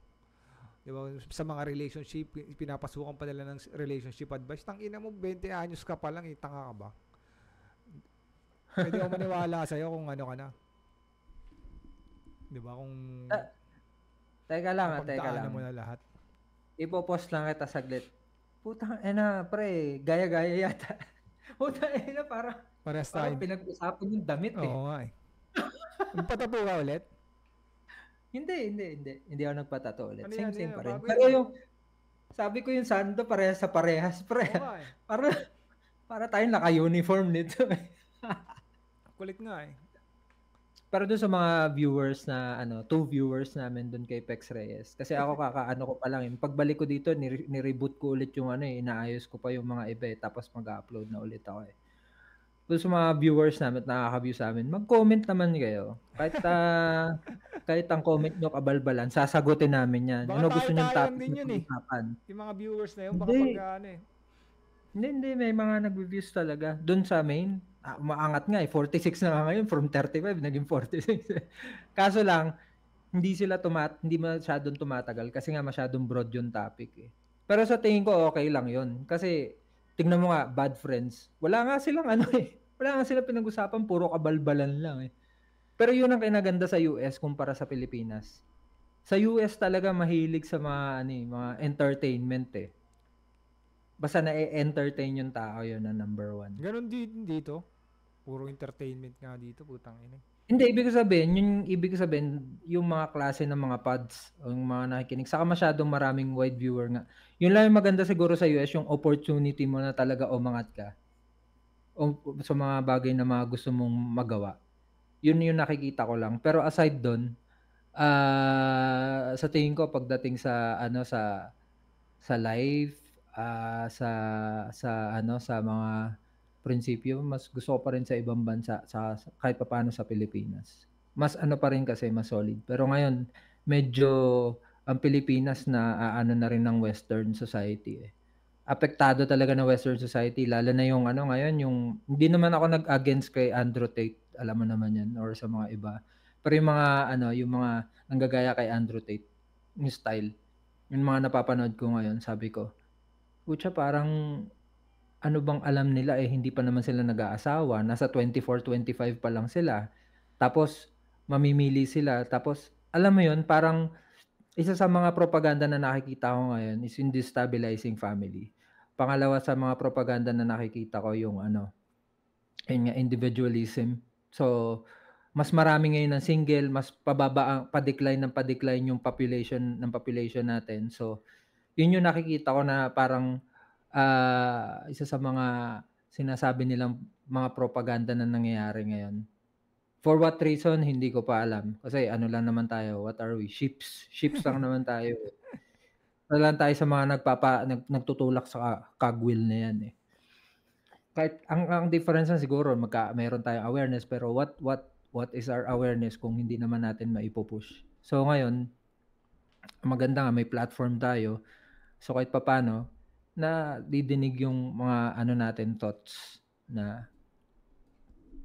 Di ba? Sa mga relationship, pinapasukan pa nila ng relationship advice. Tangina mo, 20 anyos ka pa lang, tanga ka ba? Pwede ako maniwala sa'yo kung ano ka na. Di ba? Kung Teka lang. napagdaanan mo na lahat. Ipopost lang kita saglit. Putang pre, gaya-gaya yata. Putang parang Parehas tayo. pinag-usapan yung damit Oo nga eh. Nagpatato ka ulit? Hindi ako nagpatato ulit. Ano Same yan, pa rin. bago Pero yan. yung sabi ko yung sando parehas sa parehas, pre. Oo nga eh. Para tayong naka-uniform nito. Kulit nga eh. Pero doon sa mga viewers na 2 viewers namin doon kay Pex Reyes. Kasi ako kakaano ko pa lang, pagbalik ko dito ni-reboot ko ulit yung inaayos ko pa yung mga iba tapos mag-upload na ulit ako eh. Doon sa mga viewers namin at nakaka-view sa amin, mag-comment naman kayo. Kahit ang comment nyo kabalbalan, sasagutin namin yan. Baka Ano gusto nyong tayo lang topic din na yun eh. pag-usapan? Yung mga viewers na yun, baka Hindi. pag Hindi, may mga nag-reviews talaga. Doon sa main, Umaangat nga 46 na nga ngayon from 35 naging 46. Kaso lang hindi masyadong tumatagal kasi nga masyadong broad yung topic eh. Pero sa tingin ko okay lang yun. Kasi tingnan mo nga, Bad Friends. Wala nga silang wala nga silang pinag-usapan, puro kabalbalan lang eh. Pero yun ang kinaganda sa US kumpara sa Pilipinas. Sa US talaga mahilig sa mga entertainment eh. Basta na-entertain yung tao, yun na number one. Ganon din dito. Puro entertainment nga dito, putang ina. Hindi, ibig sabihin, yung mga klase ng mga pods, yung mga nakikinig, saka masyadong maraming wide viewer nga. Yun lang yung maganda siguro sa US, yung opportunity mo na talaga umangat ka. O sa mga bagay na mga gusto mong magawa. Yun yung nakikita ko lang. Pero aside doon, sa tingin ko pagdating sa life, sa mga prinsipyo, mas gusto ko pa rin sa ibang bansa, kahit papaano sa Pilipinas. Mas pa rin kasi, mas solid. Pero ngayon, medyo ang Pilipinas na na rin ng Western society eh. Apektado talaga ng Western society, lalo na yung ngayon, yung hindi naman ako nag-against kay Andrew Tate, alam mo naman yan, or sa mga iba. Pero yung mga nanggagaya kay Andrew Tate, yung style, yung mga napapanood ko ngayon, sabi ko, putya, parang ano bang alam nila hindi pa naman sila nag-aasawa, nasa 24, 25 pa lang sila. Tapos mamimili sila, tapos alam mo yun, parang isa sa mga propaganda na nakikita ko ngayon is yung destabilizing family. Pangalawa sa mga propaganda na nakikita ko yung individualism. So mas marami ngayon ng single, mas pa-decline yung population natin. So yun yung nakikita ko na parang isa sa mga sinasabi nilang mga propaganda na nangyayari ngayon. For what reason, hindi ko pa alam. Kasi lang naman tayo, what are we? Ships lang naman tayo. Wala lang tayo sa mga nagtutulak sa cogwheel na yan eh. Kahit ang difference na siguro, meron tayong awareness, pero what is our awareness kung hindi naman natin maipupush? So ngayon, maganda nga may platform tayo. So kahit papaano, na didinig yung mga natin thoughts na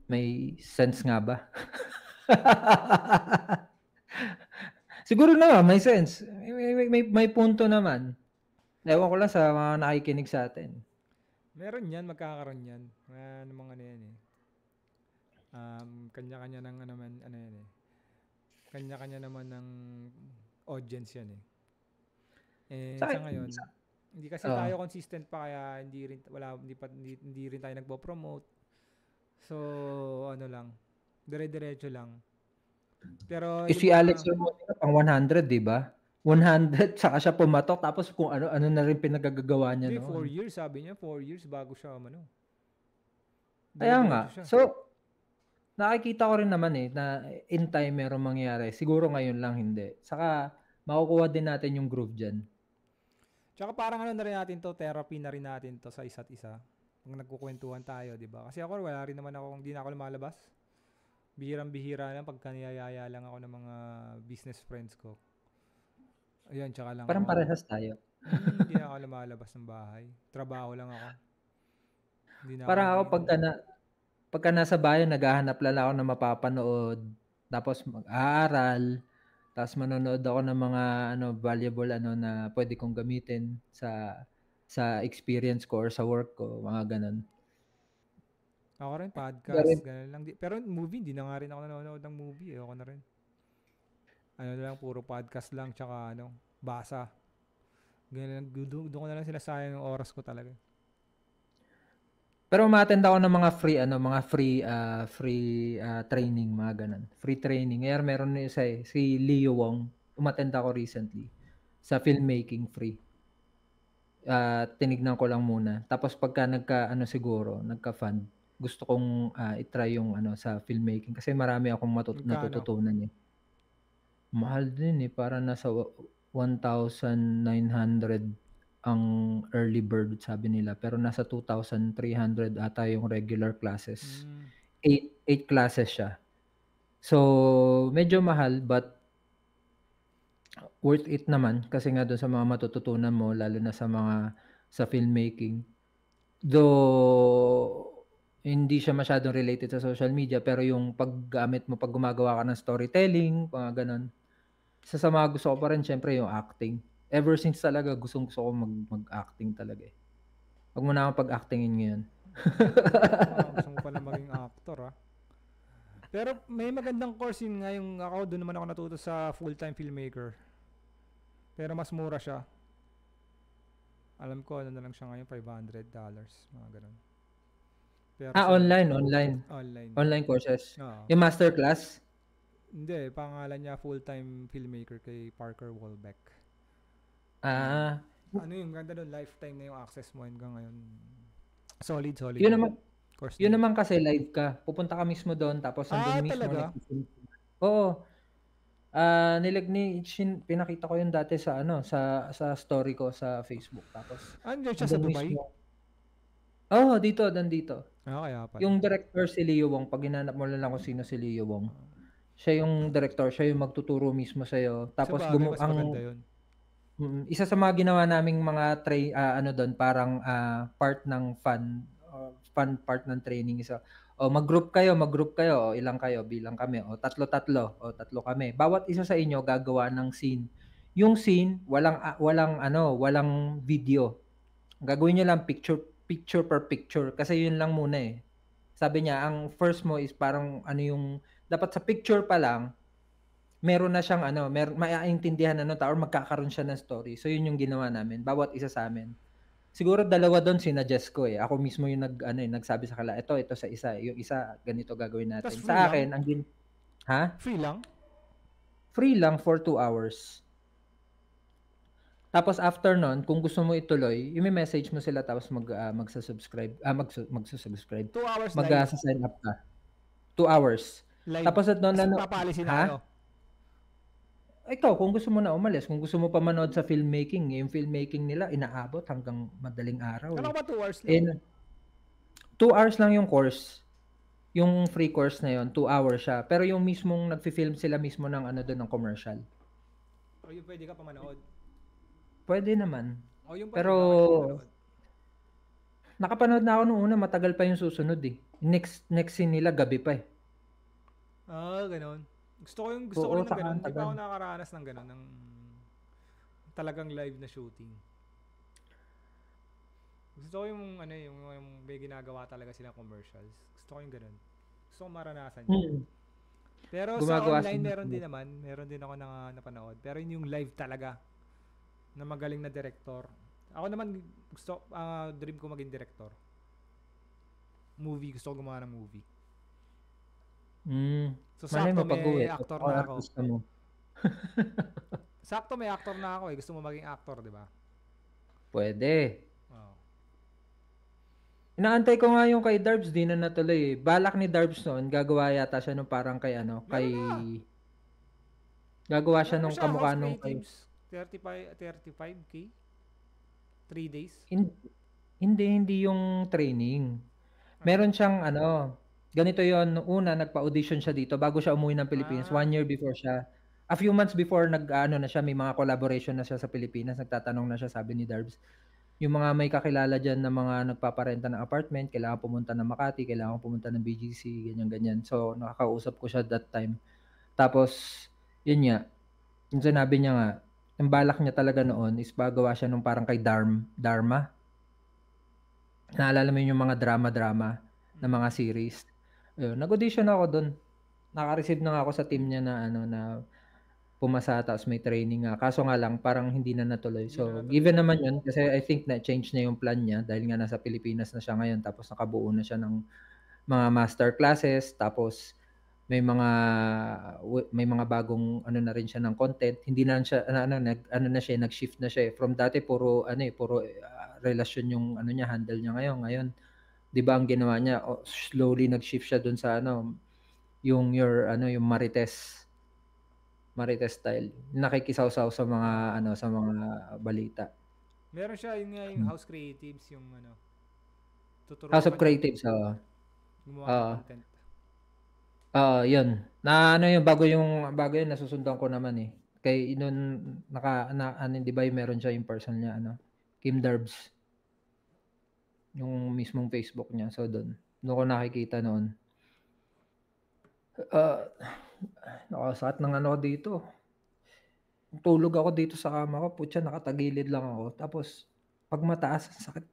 may sense nga ba? Siguro naman may sense. May punto naman. Ewan ko lang sa mga nakikinig sa atin. Meron yan, magkakaroon yan. Mga yan eh. Kanya-kanya ng yan eh. Kanya-kanya naman ng audience yan eh. Sa ngayon, hindi kasi tayo consistent pa, kaya hindi rin tayo nagpo-promote. So lang, dire-diretso lang. Pero si Alex Ramonica pang 100, di ba? 100 saka siya pumatok, tapos kung ano na rin pinagagagawa niya noon. 4 years, sabi niya, 4 years bago siya Kaya nga. So nakikita ko rin naman na in time meron mangyayari. Siguro ngayon lang hindi. Saka makukuha din natin yung groove dyan. Tsaka parang na rin natin to, therapy na rin natin to sa isa't isa. Pag nagkukwentuhan tayo, di ba? Kasi ako, wala rin naman ako, hindi na ako lumalabas. Bihirang-bihira lang pagka niyayaya lang ako ng mga business friends ko. Ayun, tsaka lang parang parehas tayo. Hindi na ako lumalabas ng bahay. Trabaho lang ako. Parang ako pagka nasa bayan, naghahanap lang ako na mapapanood. Tapos mag-aaral. Tapos manonood ako ng mga valuable na pwede kong gamitin sa experience ko or sa work ko, mga ganun. Ako rin, podcast, ganun lang. Pero movie, hindi na nga rin ako nanonood ng movie. Ako na rin. Lang, puro podcast lang, tsaka basa. Ganun, doon ko na lang sinasayang yung oras ko talaga. Pero ma-attend ako ng mga free training, mga ganun. Free training. Ngayon meron na isa si Leo Wong. Umattend ako recently sa filmmaking free. Tinignan ko lang muna. Tapos pagka nagka-fund, gusto kong i-try yung sa filmmaking kasi marami akong natututunan eh. Mahal din eh, para nasa 1,900 ang early bird, sabi nila, pero nasa 2,300 ata yung regular classes. 8 classes siya. So medyo mahal, but worth it naman kasi nga doon sa mga matututunan mo, lalo na sa filmmaking. Though hindi siya masyadong related sa social media, pero yung paggamit mo 'pag gumagawa ka ng storytelling, mga gano'n. Isa sa mga gusto ko pa rin siyempre yung acting. Ever since talaga gustong-gusto ko mag-acting talaga, eh. 'Wag mo na akong pag-actingin ngayon. Gusto mo pala maging actor, ah. Pero may magandang course yun nga yung ako, doon naman ako natuto sa full-time filmmaker. Pero mas mura siya. Alam ko ano na lang siya ngayon, $500, mga ganun. Pero sa Online. online. Online courses. Oo. Yung masterclass? Hindi, pangalan niya full-time filmmaker kay Parker Walbeck. Ah, Ano yung ganda doon, lifetime na yung access mo hanggang ngayon. Solid yun yung naman course yun na yun. naman kasi live ka. Pupunta ka mismo doon tapos nandun mismo Talaga? nagfi-film ka. Oo. Pinakita ko yun dati sa ano, sa story ko sa Facebook. Tapos Andiyan siya sa nandun Dubai? mismo. Oo, nandito. Kaya pala. Yung director si Leo Wong, pag hinanap mo lang kung sino si Leo Wong. Siya yung director, siya yung magtuturo mismo sa'yo. Sa Tapos bagay, mas maganda yun. isa sa mga ginawa naming mga ano doon, parang part ng fun part ng training isa. Mag-group kayo, o ilang kayo, bilang kami, o tatlo, o tatlo kami. Bawat isa sa inyo gagawa ng scene. Yung scene, walang video. Gagawin niyo lang picture per picture kasi yun lang muna eh. Sabi niya, ang first mo is parang ano yung dapat sa picture pa lang meron na siyang maiintindihan na ng tao or magkakaroon siya ng story. So yun yung ginawa namin, bawat isa sa amin. Siguro dalawa doon sinuggest ko eh. Ako mismo yung nagsabi sa kanila, ito sa isa, yung isa ganito gagawin Tas natin. free Sa lang? akin, ha? Free lang? Free lang for 2 hours. Tapos after nun, kung gusto mo ituloy, i-message mo sila tapos magsa-subscribe, magsa-subscribe. 2 hours live? Sign up ka. 2 hours. Live? Tapos at noon Papalisin na ha? kayo? Ikaw, kung gusto mo na umalis, kung gusto mo pa manood sa filmmaking, yung filmmaking nila inaabot hanggang madaling araw Kala eh. ko ba 2 hours lang? And 2 hours lang yung course. Yung free course na yun, 2 hours siya. Pero yung mismong nagfi-film sila mismo ng ano doon ng commercial. O yung pwede ka pa manood? Pwede naman. O yung Pero nakapanood na ako nung una, matagal pa yung susunod eh. Next scene nila gabi pa eh. Ganun. Gusto ko rin ng ganun. Hindi pa ako nakakaranas ng ganun, ng talagang live na shooting. Gusto ko yung may ginagawa talaga silang commercials. Gusto ko yung ganun. Gusto ko maranasan yun. Pero Gumagawa sa online meron din ako napanood. Pero yun yung live talaga na magaling na director. Ako naman dream ko maging director. Gusto ko gumawa ng movie. So sakto may actor na ako. Sakto may actor na ako eh. Gusto mo maging actor, di ba? Pwede. Inaantay ko nga yung kay Darbs, di na natuloy eh. Balak ni Darbs noon, gagawa yata siya nung parang gagawa siya nung kamukha nung kay 35K 3 days. Hindi yung training. Meron siyang ganito yon, una nagpa-audition siya dito bago siya umuwi ng Pilipinas, 1 year before siya. A few months before na siya, may mga collaboration na siya sa Pilipinas, nagtatanong na siya, sabi ni Darbs. Yung mga may kakilala dyan na mga nagpaparenta ng apartment, kailangan pumunta ng Makati, kailangan pumunta ng BGC, ganyan-ganyan. So, nakakausap ko siya that time. Tapos, yun nga, yung sinabi niya nga, yung balak niya talaga noon is bagawa siya nung parang kay Dharma. Naalala mo yung mga drama na mga series. Nag-audition ako doon. Naka-receive na ako sa team niya na na pumasa tapos may training nga. Kaso nga lang parang hindi na natuloy. So, given naman yun kasi I think na change na yung plan niya dahil nga nasa Pilipinas na siya ngayon tapos nakabuo na siya ng mga master classes tapos may mga bagong na rin siya ng content. Hindi na siya nag-shift na siya eh. From dati puro relasyon yung niya, handle niya ngayon. 'Di ba ang ginawa niya, slowly nag-shift siya dun sa yung Marites style. Nakikisaw-saw sa mga sa mga balita. Meron siya yung House Creatives, yung tuturuan House of Creatives, gumawa ng content. Yun. Yun bago yun nasusundan ko naman eh. Kay noon di ba meron siya yung person niya Kim Darbs. Yung mismong Facebook niya. So doon. Doon ko nakikita noon. Ah, nakakasakit ng ano ko dito. Tulog ako dito sa kama ko, putya nakatagilid lang ako. Tapos 'pag mataas ang sakit.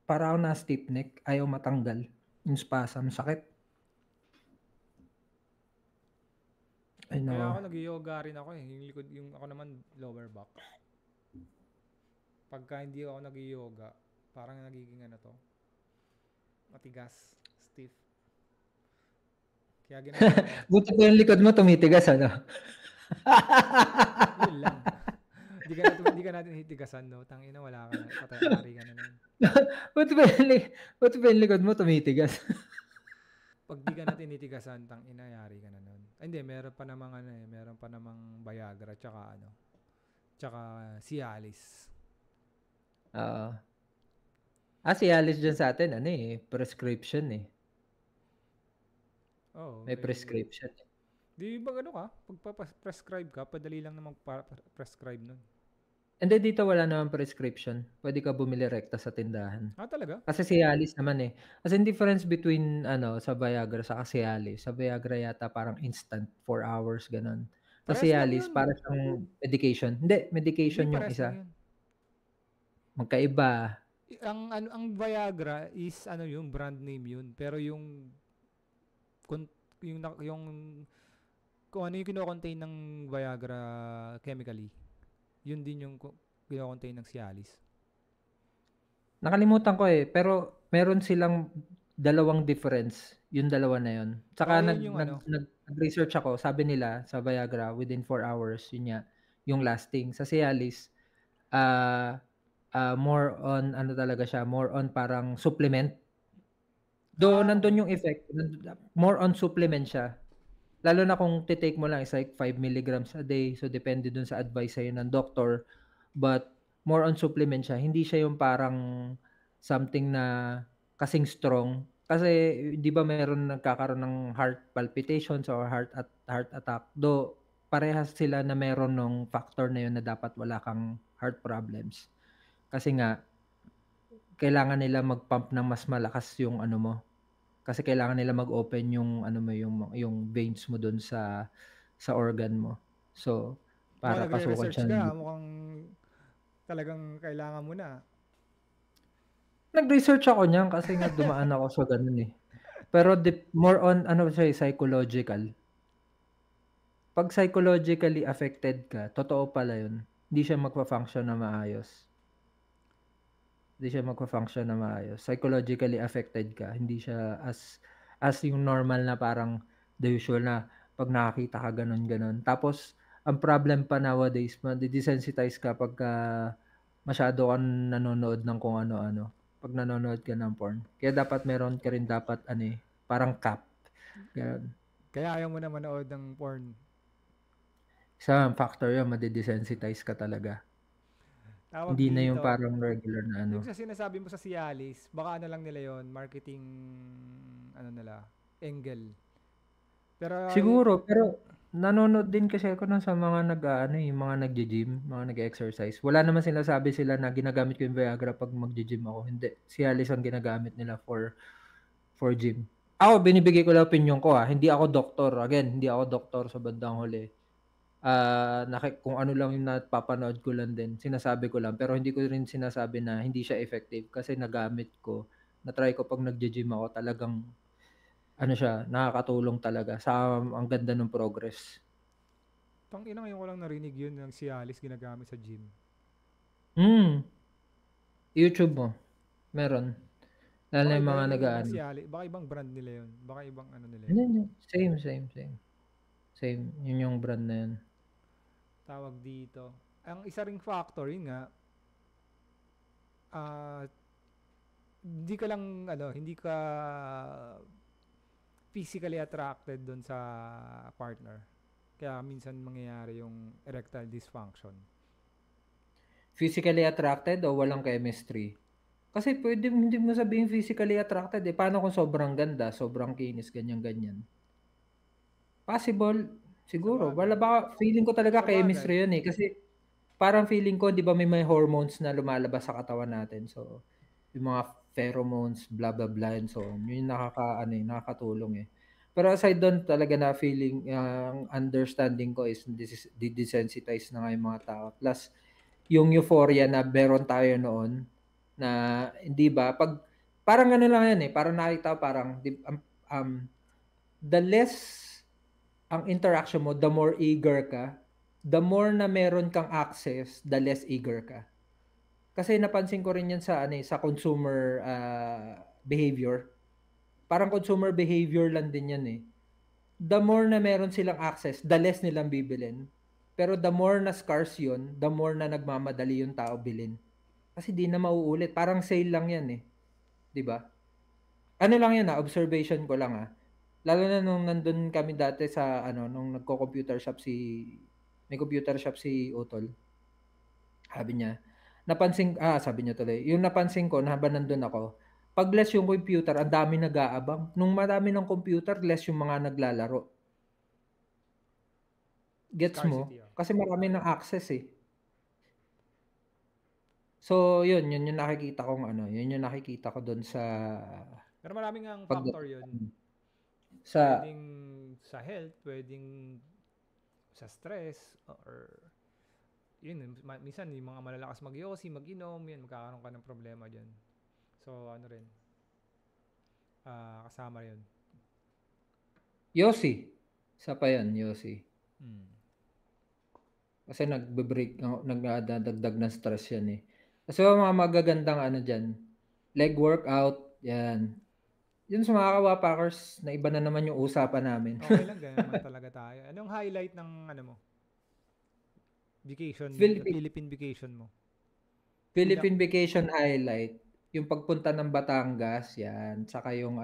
Para ako na stiff neck, ayaw matanggal. Yung spasm, sakit. Ay Kaya nako. ako nag-yoga rin ako eh. Yung likod, yung ako naman lower back. Pagka hindi ako nag-yoga, parang nagiging ano to, matigas, stiff. Kaya ginagawa ko, Buti pa yung likod mo tumitigas, ano? yun lang. Hindi ka natin hitigasan, no? Tangina, wala ka na. Patay, ari ka na nun. Buti pa yung likod mo tumitigas. Pag di ka natin hitigasan, tangina, yari ka na nun. Ay, hindi, meron pa namang ano eh. Meron pa namang Viagra, tsaka ano. Tsaka Cialis. Oo. Si Alice dyan sa atin, ano eh, prescription eh. Oo, May prescription. Di ba ano ka? Pag prescribe ka, padali lang namang prescribe nun. Hindi, dito wala naman prescription. Pwede ka bumili rekta sa tindahan. Talaga? Kasi Cialis naman eh. As in difference between sa Viagra sa Cialis. Sa Viagra yata parang instant, 4 hours, ganun. Sa Parehas lang Cialis, yun. para siyang medication. Hindi, medication yung Parehas lang isa. yun. Magkaiba. Ang Viagra is ano yung brand name yun. Pero yung kung ano yung kino-contain ng Viagra chemically, yun din yung kino-contain ng Cialis. Nakalimutan ko eh. Pero meron silang dalawang difference. Yung dalawa na yun. Tsaka nag-research ako. Sabi nila sa Viagra, within 4 hours, yun nga, yung lasting. Sa Cialis, more on, ano talaga siya, more on parang supplement. Nandun yung effect. More on supplement siya. Lalo na kung titake mo lang is like 5 milligrams a day. So, depende dun sa advice sa'yo ng doctor. But, more on supplement siya. Hindi siya yung parang something na kasing strong. Kasi, di ba meron nagkakaroon ng heart palpitations or heart attack. Parehas sila na meron ng factor na yun na dapat wala kang heart problems. Kasi nga, kailangan nila mag-pump ng mas malakas yung ano mo. Kasi kailangan nila mag-open yung ano mo, yung veins mo doon sa organ mo. So, para pasukan siya. Mukhang talagang kailangan mo na. Nag-research ako niyan kasi nga dumaan ako sa ganun eh. Pero more on ano siya, psychological. Pag psychologically affected ka, totoo pala yun. Hindi siya magpa-function na maayos. Psychologically affected ka. Hindi siya as yung normal na parang the usual na pag nakakita ka ganun. Tapos, ang problem pa nowadays, desensitize ka pagka masyado kang nanonood ng kung ano-ano. Pag nanonood ka ng porn. Kaya dapat meron ka rin parang cap. Ganun. Kaya ayaw mo na manood ng porn. Sa factor yun, madedesensitize ka talaga. Hindi na yung parang regular na ano. Yung sa sinasabi mo sa Cialis, baka ano lang nila yon, marketing nila, angle. Pero siguro, pero nanonood din kasi ako sa mga mga nagji-gym, mga nag-exercise. Wala naman sinasabi sila na ginagamit ko yung Viagra pag magji-gym ako. Hindi. Cialis ang ginagamit nila for gym. Ako, binibigay ko lang opinion ko Hindi ako doktor. Again, hindi ako doktor sa bandang huli. Kung ano lang yung napapanood ko lang din, sinasabi ko lang. Pero hindi ko rin sinasabi na hindi siya effective kasi nagamit ko. Na-try ko pag nagji-gym ako, talagang siya, nakakatulong talaga sa ang ganda ng progress. Tangina, ngayon ko lang narinig yun ng Cialis ginagamit sa gym. YouTube mo. Meron. Lalo yung mga nag-aano. Baka ibang brand nila yun. Baka ibang ano nila yun. Same. Yun yung brand na yun. Tawag dito. Ang isa ring factor yun nga, hindi ka physically attracted doon sa partner. Kaya minsan mangyayari yung erectile dysfunction. Physically attracted o walang chemistry? Kasi pwede hindi mo sabihin physically attracted eh. Paano kung sobrang ganda, sobrang kinis, ganyan-ganyan? Possible. Siguro. Wala baka, feeling ko talaga chemistry yun eh. Kasi parang feeling ko, di ba may hormones na lumalabas sa katawan natin. So, yung mga pheromones, blah blah blah and so on. Yun yung nakakatulong eh. Pero aside doon talaga na feeling, ang understanding ko is desensitize na nga yung mga tao. Plus, yung euphoria na meron tayo noon na hindi ba, pag parang ano lang yan eh, parang nakita ko parang the less ang interaction mo, the more eager ka. The more na meron kang access, the less eager ka. Kasi napansin ko rin yan sa consumer behavior. Parang consumer behavior lang din yan eh. The more na meron silang access, the less nilang bibilin. Pero the more na scarce yun, the more na nagmamadali yung tao bilin. Kasi di na mauulit. Parang sale lang yan eh. 'Di ba? Ano lang yan observation ko lang Lalo na nung nandun kami dati sa nung nagko-computer shop may computer shop si Utol. Sabi niya, sabi niya tuloy, yung napansin ko na habang nandun ako, pag less yung computer, ang dami nag-aabang. Nung marami ng computer, less yung mga naglalaro. Gets mo? Scarcity. Kasi marami ng access eh. So, yun yung nakikita kong yun yung nakikita ko doon sa Pero maraming ang factor yun. Sa pwedeng sa health, pwedeng sa stress, or yun, minsan yung mga malalakas mag-yosi, mag-inom, yan, magkakaroon ka ng problema dyan. So, ano rin, kasama yun. Yosi. Isa pa yan, Yosi. Hmm. Kasi nagdadagdag ng stress yan eh. Kasi mga magagandang dyan, leg workout, yan. Yun sa mga Kawapakers, na iba na naman yung usapan namin. Okay lang, ganyan naman talaga tayo. Anong highlight ng mo? Vacation, Philippine vacation mo? Philippine vacation highlight, yung pagpunta ng Batangas, yan. Saka yung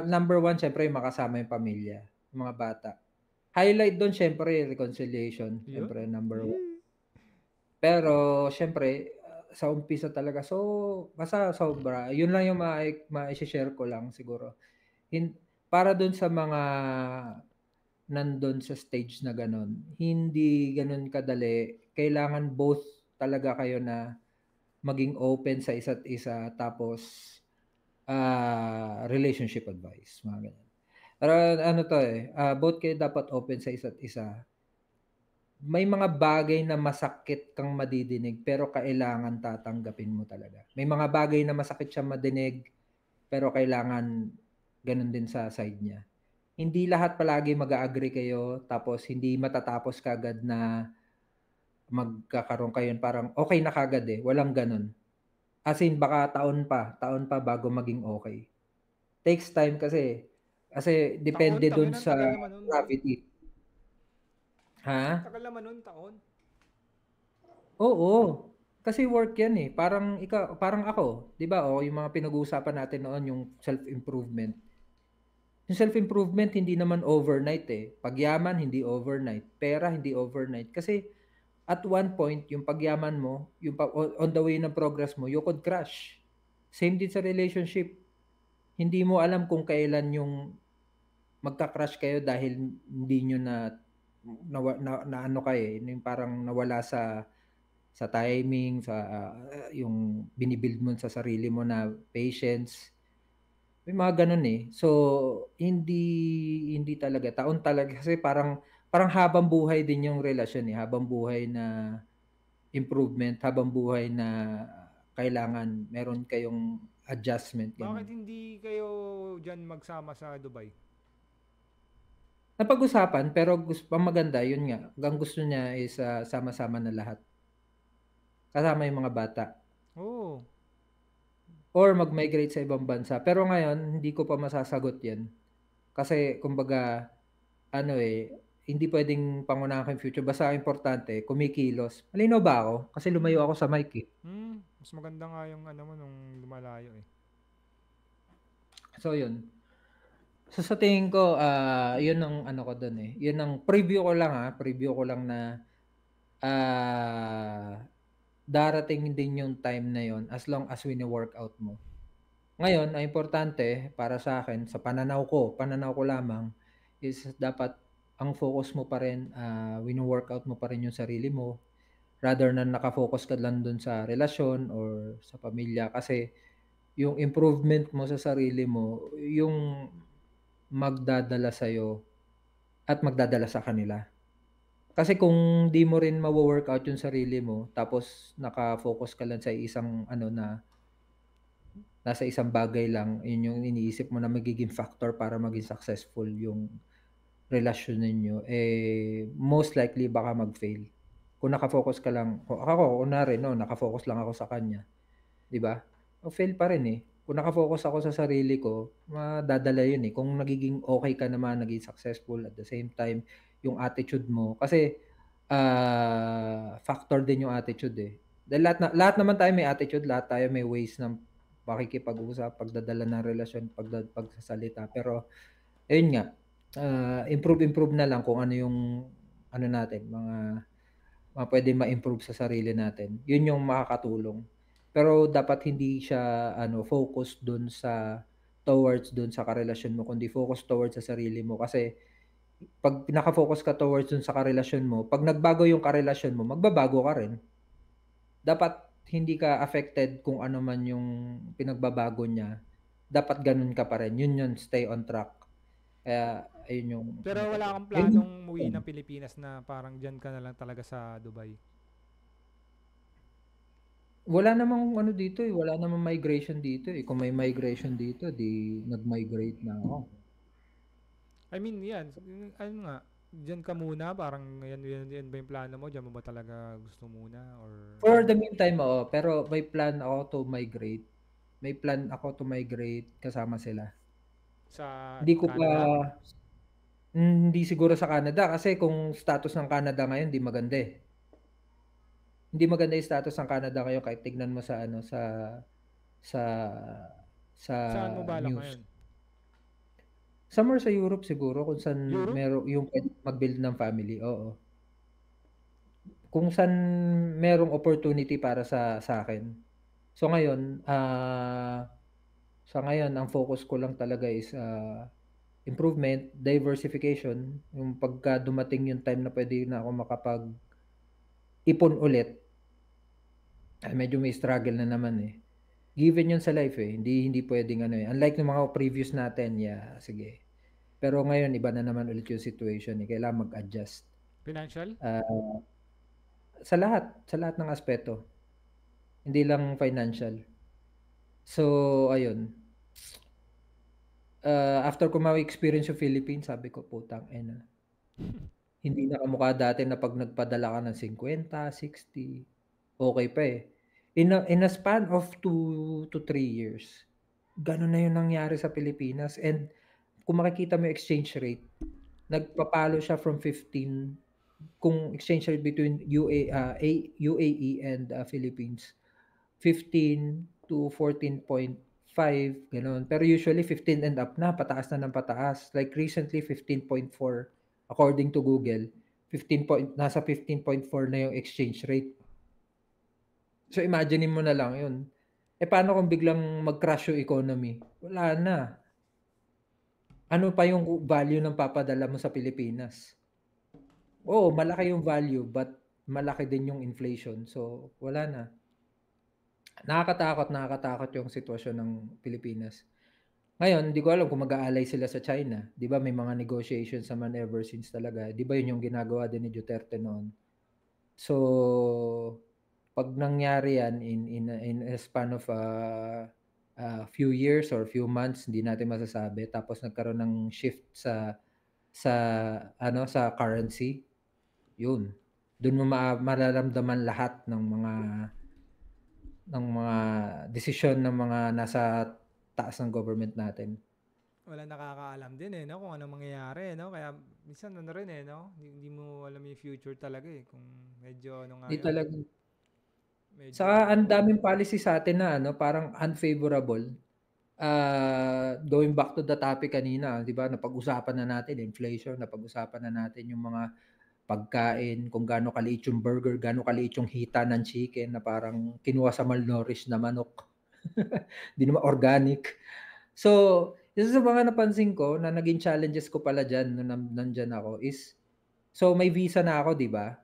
number one, syempre yung makasama yung pamilya, yung mga bata. Highlight doon, syempre, reconciliation. Syempre, number one. Pero, syempre, sa umpisa talaga. So, basta sobra. Yun lang yung ma-share ko lang siguro. Para doon sa mga nandun sa stage na ganun, hindi ganun kadali. Kailangan both talaga kayo na maging open sa isa't isa, tapos relationship advice, mga ganyan. Pero both kayo dapat open sa isa't isa. May mga bagay na masakit kang madidinig, pero kailangan tatanggapin mo talaga. May mga bagay na masakit siyang madinig, pero kailangan ganun din sa side niya. Hindi lahat palagi mag-a-agree kayo, tapos hindi matatapos kagad na magkakaroon kayo parang okay na kagad eh. Walang ganun. As in, baka taon pa bago maging okay. Takes time kasi depende dun sa gravity. Ha? Tagal naman nun, taon. Oo. Kasi work yan eh. Parang ako, 'di ba? Yung mga pinag-uusapan natin noon, yung self-improvement. Yung self-improvement hindi naman overnight eh. Pagyaman hindi overnight, pera hindi overnight. Kasi at one point, yung pagyaman mo, yung on the way ng progress mo, you could crash. Same din sa relationship. Hindi mo alam kung kailan yung magka-crash kayo dahil hindi nyo na yung parang nawala sa timing, sa yung binibuild mo sa sarili mo na patience. May mga ganun eh. So, hindi talaga. Taon talaga. Kasi parang habang buhay din yung relasyon eh. Habang buhay na improvement, habang buhay na kailangan meron kayong adjustment. Ganun. Bakit hindi kayo dyan magsama sa Dubai? Napag-usapan, pero ang maganda, yun nga. Ang gusto niya is sama-sama na lahat. Kasama yung mga bata. Oo. Or mag-migrate sa ibang bansa. Pero ngayon, hindi ko pa masasagot yan. Kasi, kumbaga, hindi pwedeng pangunahan ko yung future. Basta importante, kumikilos. Malinaw ba ako? Kasi lumayo ako sa mic eh. Mas maganda nga yung mo nung lumalayo eh. So, yun. So, sa tingin ko, yun ang ko dun eh. Yun ang preview ko lang Preview ko lang na darating din yung time na yon as long as wini-workout mo. Ngayon, ang importante para sa akin, sa pananaw ko lamang, is dapat ang focus mo pa rin, wini-workout mo pa rin yung sarili mo, rather na nakafocus ka lang dun sa relasyon or sa pamilya. Kasi yung improvement mo sa sarili mo, yung magdadala sa'yo at magdadala sa kanila. Kasi kung di mo rin mawo-workout yung sarili mo tapos naka-focus ka lang sa isang ano na nasa isang bagay lang, yun yung iniisip mo na magiging factor para maging successful yung relasyon ninyo, eh, most likely baka mag-fail. Kung naka-focus ka lang ako kunwari 'no, naka-focus lang ako sa kanya, 'di ba? Fail pa rin, eh. Kung naka-focus ako sa sarili ko, madadala yun, eh. Kung nagiging okey ka naman, naging successful at the same time yung attitude mo kasi, factor din yung attitude, eh. Dahil lahat naman tayo may attitude, lahat tayo may ways ng pakikipag-usap, pagdadala ng relasyon, pagsasalita. Pero ayun nga, improve na lang kung ano yung ano natin, mga puwedeng ma-improve sa sarili natin. Yun yung makakatulong. Pero dapat hindi siya ano, focus dun sa karelasyon mo, kundi focus towards sa sarili mo. Kasi 'pag naka-focus ka towards dun sa karelasyon mo, 'pag nagbago yung karelasyon mo, magbabago ka rin. Dapat hindi ka affected kung ano man yung pinagbabago niya, dapat ganun ka pa rin. Yun yun, stay on track. Kaya ayun yung Pero ano ko wala dun. kang Yun planong umuwi ng Pilipinas na parang diyan ka na lang talaga sa Dubai? wala namang ano dito, eh, wala namang migration dito, eh. Kung may migration dito, 'di nag-migrate na ako. I mean, yan, ano nga, diyan ka muna, parang yan ba yung plano mo? Diyan mo ba talaga gusto muna or For the meantime, oo, pero may plan ako to migrate. May plan ako to migrate kasama sila. sa Hindi ko pa Canada? hindi siguro sa Canada kasi kung status ng Canada ngayon 'di maganda, eh. Hindi maganda yung status ng Canada ngayon kahit tignan mo sa ano, sa sa Saan mo balak news. ngayon? Somewhere sa Europe siguro kung saan Europe? yung puwedeng mag-build ng family, oo. Kung saan merong opportunity para sa'kin. So ngayon, sa ngayon ang focus ko lang talaga is, improvement, diversification, yung pagka dumating yung time na puwede na ako makapag-ipon ulit, medyo may struggle na naman, eh. Given yun sa life, eh, hindi puwedeng ano, eh, unlike nung mga previous natin, yeah, sige. Pero ngayon iba na naman ulit yung situation, eh, kailangan mag-adjust. Financial? Ah, sa lahat ng aspeto, hindi lang financial. So ayun, after ko ma-experience yung Philippines sabi ko, "Putang ina, hindi na kamukha dati na 'pag nagpadala ka ng 50, 60 okey pa, eh." In a span of 2 to 3 years, gano'n na yung nangyari sa Pilipinas and kung makikita mo yung exchange rate, nagpapalo siya from 15 kung exchange rate between UAE and, Philippines, 15 to 14.5 gano'n. Pero usually 15 and up na, pataas na ng pataas. Like recently 15.4 according to Google, nasa 15.4 na yung exchange rate. So imaginin mo na lang yun. Eh, paano kung biglang mag-crash yung economy? Wala na. Ano pa yung value ng papadala mo sa Pilipinas? Oo, malaki yung value but malaki din yung inflation. So wala na. Nakakatakot yung sitwasyon ng Pilipinas. Ngayon, hindi ko alam kung mag-aalay sila sa China. 'Di ba may mga negotiations naman ever since talaga. 'Di ba yun yung ginagawa din ni Duterte noon. So, 'pag nangyari yan in a span of, few years or few months, hindi natin masasabi. Tapos nagkaroon ng shift sa ano, sa currency, yun. Dun mo mararamdaman lahat ng mga desisyon ng mga nasa taas ng government natin. Wala nakakaalam din eh, no? Kung ano mangyayari, no? Kaya minsan ano rin eh, no? Hindi mo alam yung future talaga eh. Kung medyo ano nga Hindi yun. talaga Medyo, saka ang daming policy sa'tin na ano, parang unfavorable. Going back to the topic kanina, 'di ba, napag-usapan na natin inflation, napag-usapan na natin yung mga pagkain, kung gaano kaliit yung burger, gaano kaliit yung hita ng chicken na parang kinuha sa malnourished na manok. 'Di naman organic. So, isa sa mga napansin ko na naging challenges ko pala diyan nung nandiyan ako is, so may visa na ako, 'di ba?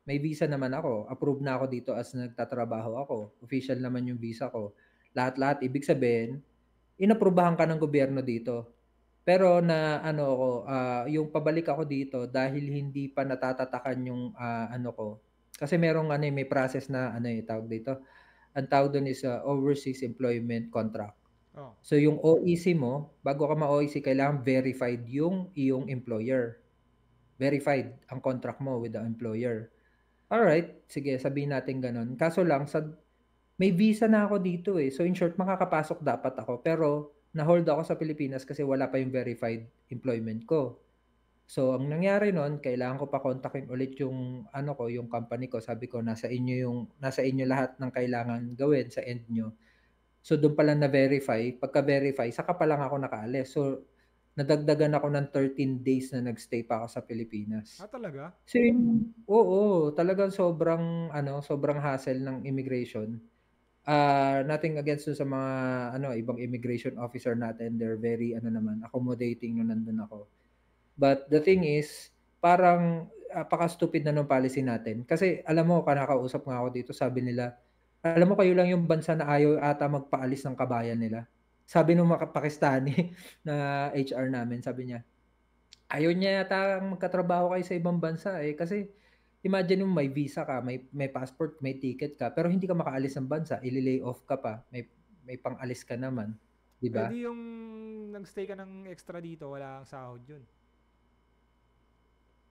May visa naman ako, approved na ako dito as nagtatrabaho ako, official naman yung visa ko. lahat-lahat. Ibig sabihin, inaprubahan ka ng gobyerno dito. Pero na ano ako, yung pabalik ako dito dahil hindi pa natatatakan yung, ano ko, kasi merong ano, may process na ano, tawag dito, ang tawag dun is, Overseas Employment Contract. Oh. So yung OEC mo, bago ka ma-OEC kailangan verified yung iyong employer. Verified ang contract mo with the employer. Alright, sige sabihin natin gano'n. Kaso lang may visa na ako dito, eh. So in short makakapasok dapat ako pero na-hold ako sa Pilipinas kasi wala pa yung verified employment ko. So ang nangyari nun kailangan ko pa kontakin ulit yung ano ko, yung company ko. Sabi ko nasa inyo lahat ng kailangan gawin sa end niyo. So dun pa lang na-verify, pagka-verify saka pa lang ako nakaalis. So nadagdagan ako ng 13 days na nag-stay pa ako sa Pilipinas. Talaga? So oo, talagang sobrang hassle ng immigration. Nothing against dun sa mga ibang immigration officer natin, they're very naman, accommodating nung nandun ako. But the thing is, parang apaka-stupid na nung policy natin. Kasi alam mo, kinakausap nga ako dito, sabi nila, alam mo kayo lang yung bansa na ayaw ata magpaalis ng kabayan nila. Sabi nung Pakistani na HR namin, sabi niya, ayaw niya yata magkatrabaho kayo sa ibang bansa eh. Kasi imagine mo may visa ka, may passport, may ticket ka, pero hindi ka makaalis ng bansa, ili-lay off ka pa, may pang-alis ka naman, 'di ba? Di yung nag-stay ka ng extra dito, wala kang sahod yun.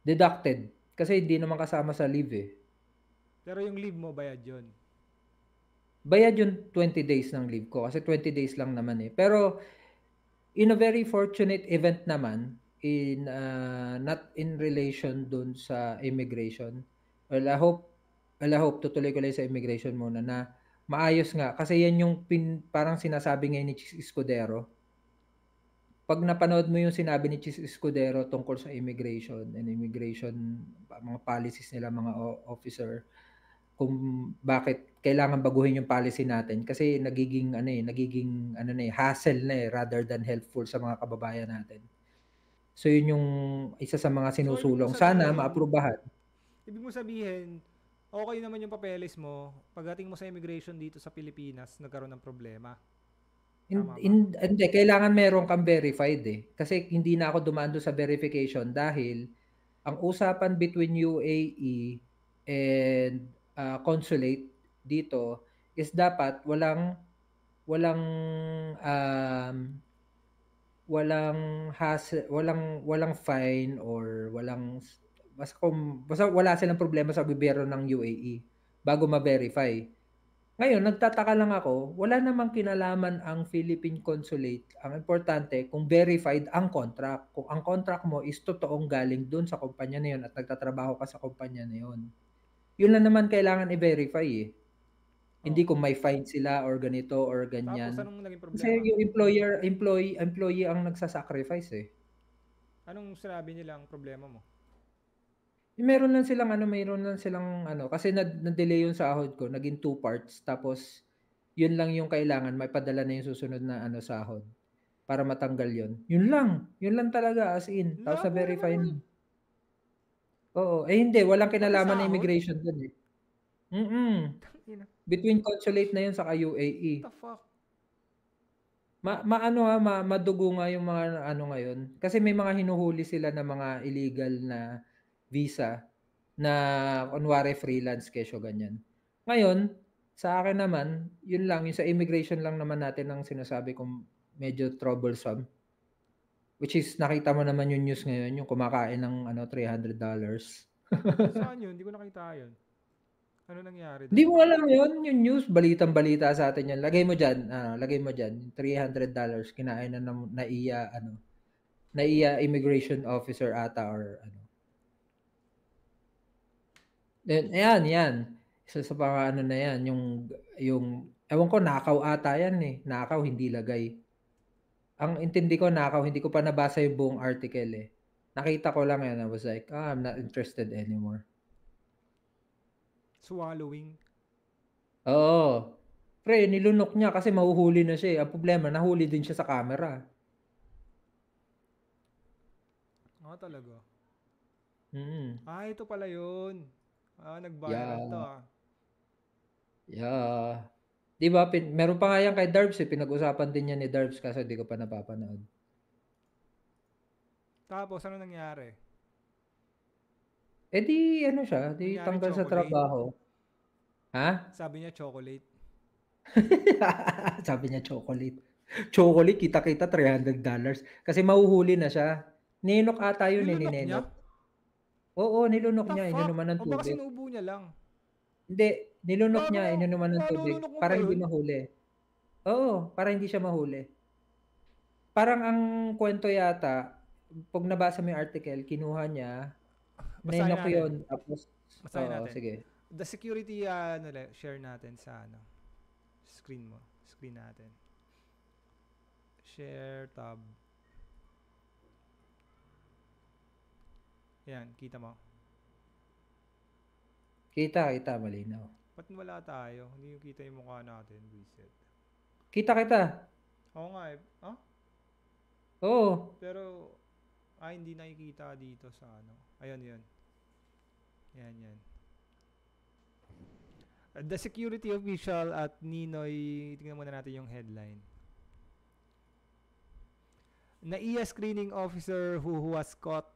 Deducted kasi hindi naman kasama sa leave eh. Pero yung leave mo, bayad yun. Bayad yung 20 days ng leave ko kasi 20 days lang naman eh. Pero in a very fortunate event naman, not in relation dun sa immigration. Well, I hope tutuloy ko lang sa immigration muna na maayos nga kasi yan yung parang sinasabi ngayon ni Chis Escudero. Pag napanood mo yung sinabi ni Chis Escudero tungkol sa immigration and immigration, mga policies nila, mga officer, kung bakit kailangan baguhin yung policy natin kasi nagiging hassle na eh rather than helpful sa mga kababayan natin. So yun yung isa sa mga So, sinusulong. Sana maaprubahan. ibig mo sabihin, okay naman yung papeles mo, pagdating mo sa immigration dito sa Pilipinas, nagkaroon ng problema. Tama ba? Hindi, kailangan meron kang verified eh. Kasi hindi na ako dumaan doon sa verification dahil ang usapan between UAE and consulate dito is dapat walang um, walang fine or basta wala silang problema sa gobyerno ng UAE bago ma-verify. Ngayon nagtataka lang ako, wala namang kinalaman ang Philippine Consulate. Ang importante kung verified ang contract. Kung ang contract mo is totoong galing dun sa kumpanya na yun at nagtatrabaho ka sa kumpanya na yun. Yun lang naman kailangan i-verify eh. Hindi kung may fine sila or ganito or Tapos, ganyan. anong naging Kasi problema? yung employee ang nagsasacrifice eh. Anong sinabi nila ang problema mo? Mayroon lang silang kasi na-delay yung sahod ko, naging 2 parts tapos yun lang yung kailangan maipadala na yung susunod na sahod para matanggal yun. Yun lang talaga as in, tapos Labo naman na-verify nun. na. Oo, eh hindi walang Pati kinalaman na sahod? immigration dun eh. Ina, Between consulate na yun saka what UAE. the fuck? Madugo nga yung mga ngayon kasi may mga hinuhuli sila na mga illegal na visa na kunwari freelance kesyo ganyan. Ngayon, sa akin naman, yun lang, yung sa immigration lang naman natin ang sinasabi kong medyo troublesome. Which is nakita mo naman yung news ngayon, yung kumakain ng $300. Saan yun? Hindi ko nakita yun. Ano nangyari Hindi doon? mo alam yun, yung news, balitang-balita sa atin yan. Lagay mo diyan, $300 kinain na ng NAIA immigration officer ata or ano. Then yan. Isa sa mga na yan, yung ewan ko nakaw ata yan eh. Nakaw, hindi lagay. Ang intindi ko nakaw, hindi ko pa nabasa yung buong article eh. Nakita ko lang yan, I was like, I'm not interested anymore. Swallowing. Oo. Pre, nilunok niya kasi mahuhuli na siya eh. Ang problema, nahuli din siya sa camera. Talaga. Mm. Ito pala yun. Nag-viral to Yeah. Yeah. 'Di ba meron pa nga yan kay Darbs, eh, pinag-usapan din yan ni Darbs kaso di ko pa napapanood. Tapos, ano nangyari? Eh, di ano siya, di Nangyari tanggal sa chocolate. trabaho. Ha? Sabi niya chocolate. Sabi niya chocolate. Chocolate, kita-kita $300 kasi mahuhuli na siya. Ninok ata yun, eh, Nilunok niya? ninenok. Oo, nilunok The niya, fuck? ininuman ng O baka tubig. sinubo niya lang? Hindi, nilunok Gago niya, mo. ininuman ng tubig Malulunok mo para pa hindi yun? mahuli. Oo, para hindi siya mahuli. Parang ang kwento yata, 'pag nabasa mo yung article, kinuha niya, Basahin nenok natin. yun tapos Basahin oo, natin. sige. The security, share natin sa screen mo. Screen natin. Share tab. Yan, kita mo. Kita, malinaw. Ba't wala tayo? Hindi yung kita yung mukha natin. Reset. Kita kita. Oo nga eh. Oo. Pero, hindi nakikita dito sa Ayun, yun. Yan. The security official at Ninoy, tingnan muna natin yung headline. NAIA screening officer who was caught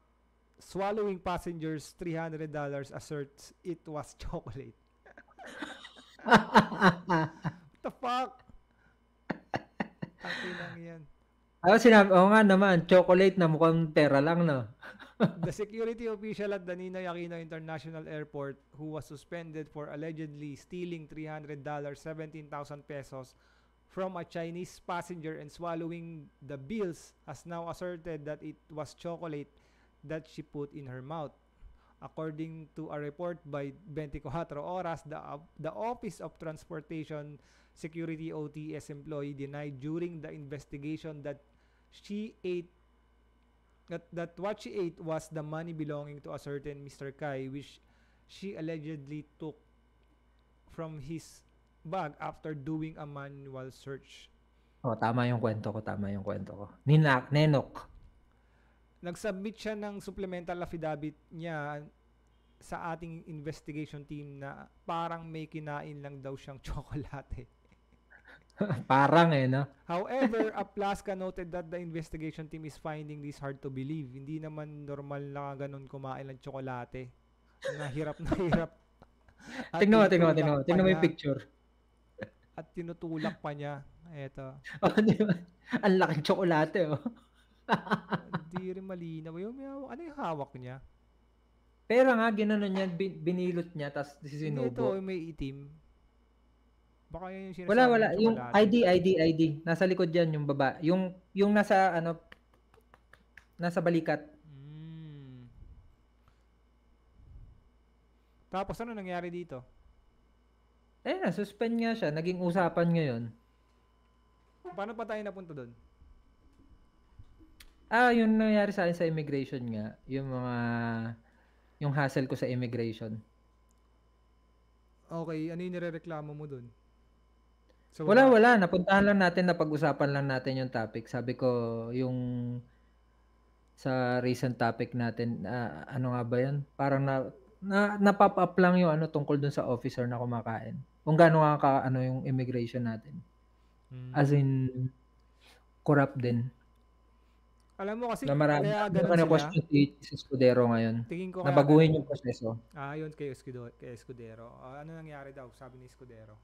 swallowing passengers $300 asserts it was chocolate. What the fuck? Ang yan. Sinabi, nga naman, chocolate na mukhang pera lang, no? The security official at the Ninoy Aquino International Airport who was suspended for allegedly stealing $300, 17,000 pesos from a Chinese passenger and swallowing the bills has now asserted that it was chocolate that she put in her mouth. According to a report by 24 Oras, the Office of Transportation Security OTS employee denied during the investigation that what she ate was the money belonging to a certain Mr. Kai, which she allegedly took from his bag after doing a manual search. Tama yung kwento ko. Nenok. Nag-submit siya ng supplemental affidavit niya sa ating investigation team na parang may kinain lang daw siyang tsokolate. Parang no? However, Aplaska noted that the investigation team is finding this hard to believe. Hindi naman normal na ganun kumain ng tsokolate. Nahirap. Tingnan mo yung picture. At tinutulak pa niya. Eto. Diba? Ang laking tsokolate, Hindi rin malinaw. Ano yung hawak niya? Pero nga, ginanon niya, binilot niya, tapos sinubo. Hindi, ito may itim. Baka yun yung sinasabi Wala. Yung chocolate. ID. Nasa likod yan, yung baba. Yung nasa, nasa balikat. Tapos ano nangyari dito? Suspend nga siya. Naging usapan ngayon. Paano pa tayo napunta doon? Yung nangyari sa akin sa immigration nga. Yung hassle ko sa immigration. Okay, ano yung nirereklamo mo doon? So, wala. Napuntahan lang natin, napag-usapan lang natin yung topic. Sabi ko, yung sa recent topic natin, ano nga ba yan? Parang na-pop up lang yung tungkol dun sa officer na kumakain. Kung gaano nga yung immigration natin. As in, corrupt din. Alam mo kasi, na marami, kaya ganun sila. question si Escudero ngayon. Tingin ko nabaguhin yung proseso. Yun kay Escudero. Ano nangyari daw, sabi ni Escudero?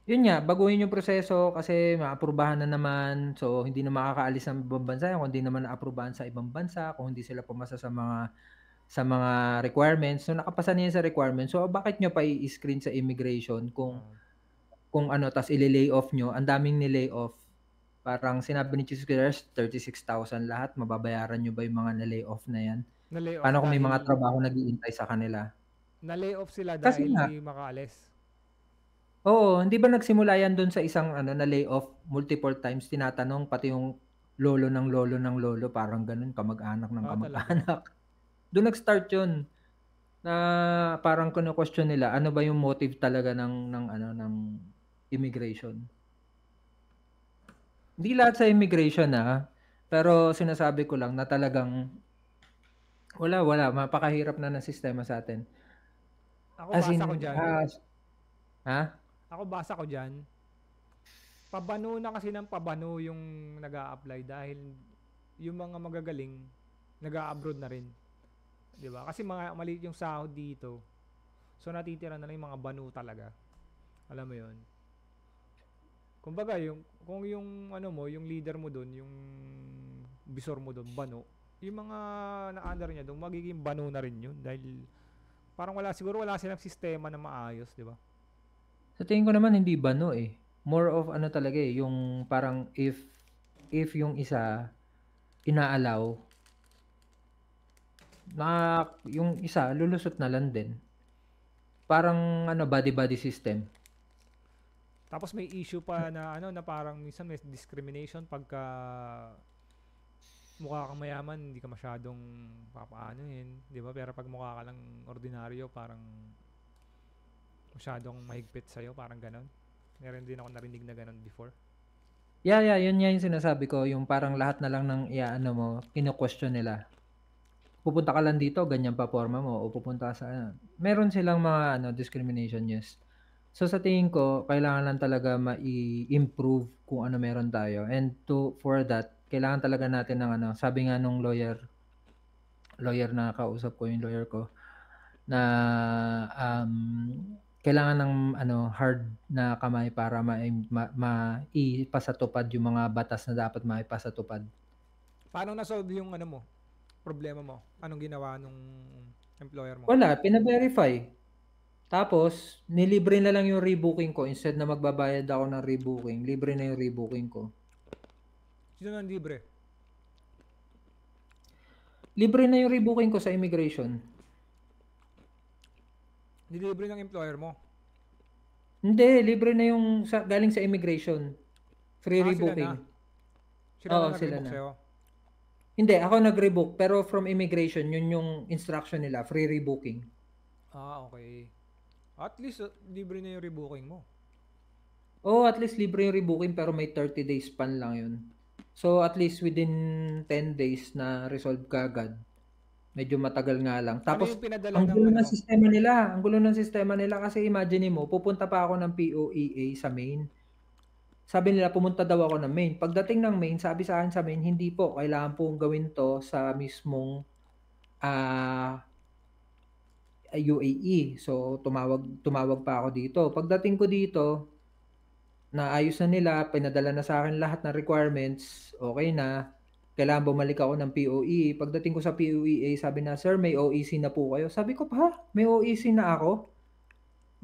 Yun nga, baguhin yung proseso kasi maaprubahan na naman. So, hindi na makakaalis ng ibang bansa kung hindi naman naaprubahan sa ibang bansa, kung hindi sila pumasa sa mga requirements. So, nakapasa niya sa requirements. So, bakit nyo pa i-screen sa immigration kung tas i-lay off nyo? Ang daming ni-lay off. Parang sinabi ni Chief Secretary, 36,000 lahat. Mababayaran nyo ba yung mga na-lay off na yan? Paano kung may mga trabaho nag-iintay sa kanila? Na-lay off sila dahil hindi makaalis? Oo, hindi ba nagsimula yan doon sa isang na-lay off multiple times? Tinatanong pati yung lolo ng lolo, parang ganun, kamag-anak ng kamag-anak. Doon nag-start yun. Na parang kino-question nila, ano ba yung motive talaga ng immigration? Hindi lahat sa immigration pero sinasabi ko lang na talagang wala, mapakahirap na ng sistema sa atin. Ako basa ko dyan. Ha? Ako basa ko dyan. pabano na kasi ng pabano yung nag-a-apply dahil yung mga magagaling nag-a-abroad na rin. 'Di ba? Kasi mga maliit yung sahod dito. So natitira na lang yung mga banu talaga. Alam mo 'yon. Kumbaga yung kung yung ano mo, yung leader mo doon, yung bisor mo doon, banu, yung mga na-under niya doon, magiging banu na rin yun dahil parang wala silang sistema na maayos, 'di ba? Sa tingin ko naman hindi bano eh. More of ano talaga eh, yung parang if yung isa inaalaw na yung isa lulusot na lang din. Parang ano, body system. Tapos may issue pa na ano na parang minsan may discrimination pagka mukha kang mayaman, hindi ka masyadong papaanohin, 'di ba? Pero pag mukha ka lang ordinaryo, parang masyadong mahigpit sa'yo, parang ganon. Meron din ako narinig na ganon before. Yeah, yun nga yung sinasabi ko, yung parang lahat na lang ng iaano mo, kino-question nila. Pupunta ka lang dito, ganyan pa porma mo, o pupunta ka sa ano. Meron silang mga ano, discrimination, yes. So sa tingin ko, kailangan lang talaga mai-improve kung ano meron tayo. And for that, kailangan talaga natin ng ano, sabi nga nung lawyer na kausap ko, yung lawyer ko, na kailangan ng ano, hard na kamay para maipasatupad yung mga batas na dapat maipasatupad. Paano na-solve yung ano mo, problema mo? Anong ginawa nung employer mo? Wala, pina-verify. Tapos, nilibre na lang yung rebooking ko. Instead na magbabayad ako ng rebooking, libre na yung rebooking ko. Sino nang libre? Libre na yung rebooking ko sa immigration. Nilibre ng employer mo? Hindi, libre na yung galing sa immigration. Free rebooking. Sila Oo, na sila nag-rebook na. sa'yo? Hindi, ako nag-rebook. Pero from immigration, yun yung instruction nila. Free rebooking. Okay. At least libre na yung rebooking mo. Oh, at least libre yung rebooking pero may 30 days span lang yun. So at least within 10 days na resolve ka agad. Medyo matagal nga lang. Tapos Ano yung pinadala ang ng gulo ano ng mo? sistema nila. Ang gulo ng sistema nila kasi imagine mo, pupunta pa ako ng POEA sa Maine. Sabi nila pumunta daw ako ng Maine. Pagdating ng Maine, sabi sa akin sa Maine, hindi po, kailangan pong gawin to sa mismong UAE. So tumawag pa ako dito. Pagdating ko dito, naayos na nila, pinadala na sa akin lahat ng requirements, okay na. Kailangan bumalik ako ng POEA. Pagdating ko sa POEA, sabi na, "Sir, may OEC na po kayo." Sabi ko, "Ha? May OEC na ako?"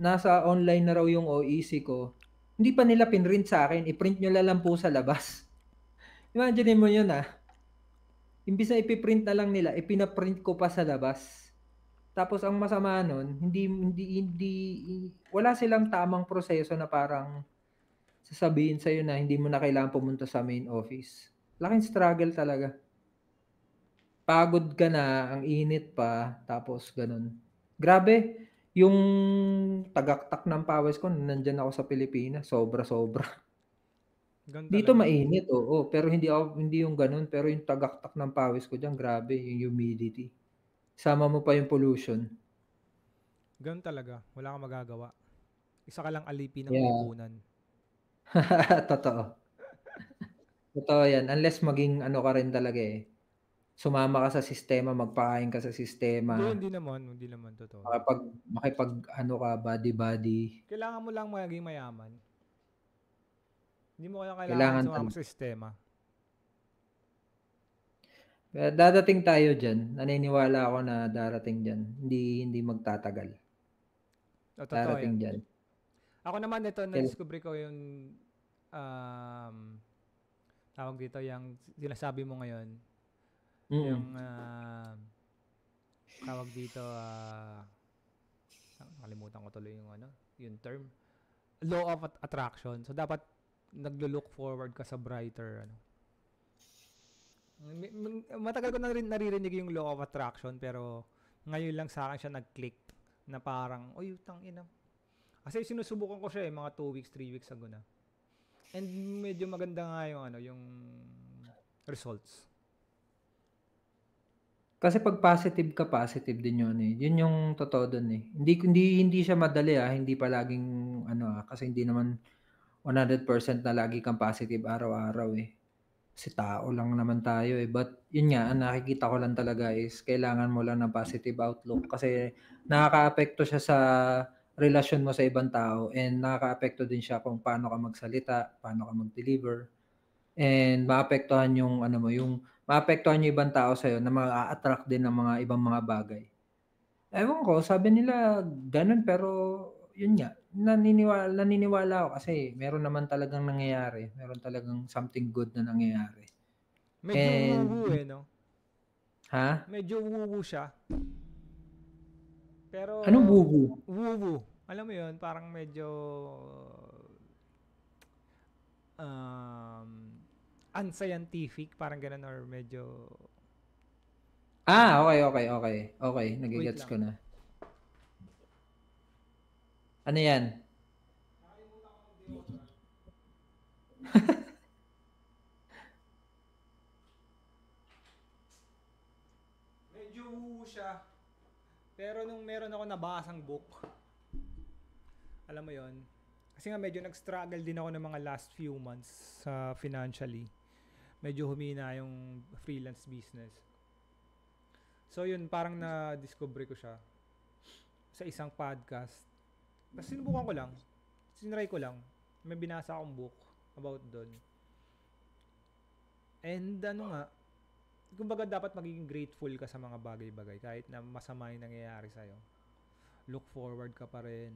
Nasa online na raw yung OEC ko. Hindi pa nila pinrint sa akin, i-print nyo lang po sa labas. Imagine mo yun Imbis na ipiprint na lang nila, ipinaprint ko pa sa labas. Tapos ang masama nun, wala silang tamang proseso na parang sasabihin sa'yo na hindi mo na kailangan pumunta sa main office. Laking struggle talaga. Pagod ka na, ang init pa, tapos ganun. Grabe, yung tagaktak ng pawis ko, nandyan ako sa Pilipinas, sobra-sobra. Dito Talaga. mainit, oo, pero hindi yung ganun, pero yung tagaktak ng pawis ko diyan, grabe, yung humidity. Sama mo pa yung pollution. Ganun talaga. Wala kang magagawa. Isa ka lang alipin ng Yeah. lipunan. Totoo. Totoo yan. Unless maging ano ka rin talaga sumama ka sa sistema, magpakain ka sa sistema. Hindi naman. Totoo. Makipag ano ka, body. Kailangan mo lang maging mayaman. Hindi mo Kailangan sumama sa sistema. Dadating tayo dyan. Naniniwala ako na darating dyan. Hindi magtatagal. Totoo Darating yan. dyan. Ako naman ito, na-discover ko yung tawag dito, yung sinasabi mo ngayon. Yung tawag dito, nakalimutan ko tuloy yung term. Law of attraction. So, dapat naglo-look forward ka sa brighter, matagal ko na rin naririnig yung law of attraction, pero ngayon lang sa akin siya nag-click na parang, uy, tangina. Kasi sinusubukan ko siya mga 2 weeks, 3 weeks ago na. And medyo maganda nga yung results. Kasi pag positive ka, positive din yun Yun yung totoo dun Hindi siya madali hindi palaging kasi hindi naman 100% 100% na lagi kang positive araw-araw, eh. Kasi tao lang naman tayo, eh. But yun nga, ang nakikita ko lang talaga is kailangan mo lang ng positive outlook kasi nakakaapekto siya sa relasyon mo sa ibang tao and nakakaapekto din siya kung paano ka magsalita, paano ka mag-deliver, and maapektuhan yung ano mo, yung maapektuhan yung ibang tao sa'yo na maa-attract din ng mga ibang mga bagay. Ewan ko, sabi nila gano'n pero yun nga, naniniwala ako kasi meron naman talagang nangyayari, meron talagang something good na nangyayari. Medyo And woo-woo no? ha? Medyo woo-woo siya. Pero, Anong woo-woo? woo-woo. Alam mo yun, parang medyo um, unscientific, parang ganun, or medyo, Okay, wait nage-gets lang. ko na. Ano 'yan? Medyo woo siya. Pero nung meron ako nabasang book, alam mo yon, kasi nga medyo nag-struggle din ako ng mga last few months sa financially. Medyo humina yung freelance business. So yun, parang na-discover ko siya sa isang podcast. Tapos sinubukan ko lang. Sinry ko lang. May binasa akong book about doon. And ano nga, kumbaga dapat magiging grateful ka sa mga bagay-bagay kahit na masama yung nangyayari sa'yo. Look forward ka pa rin.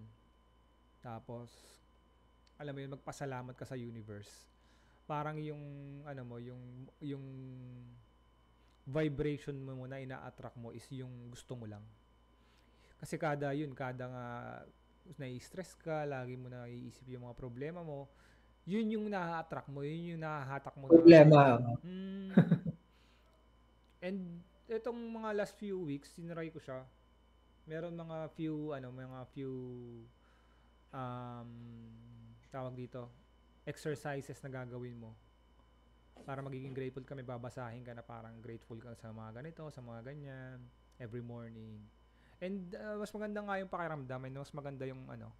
Tapos, alam mo yun, magpasalamat ka sa universe. Parang yung, ano mo, yung vibration mo na ina-attract mo is yung gusto mo lang. Kasi kada nga nai-stress ka, lagi mo na iisip yung mga problema mo, yun yung na-attract mo, yun yung nahahatak mo na, Problema. and itong mga last few weeks, sinry ko siya. Meron mga few um, tawag dito, exercises na gagawin mo para magiging grateful ka. May babasahin ka na parang grateful ka sa mga ganito, sa mga ganyan, every morning. And mas maganda nga yung pakiramdam, and mas maganda yung ano.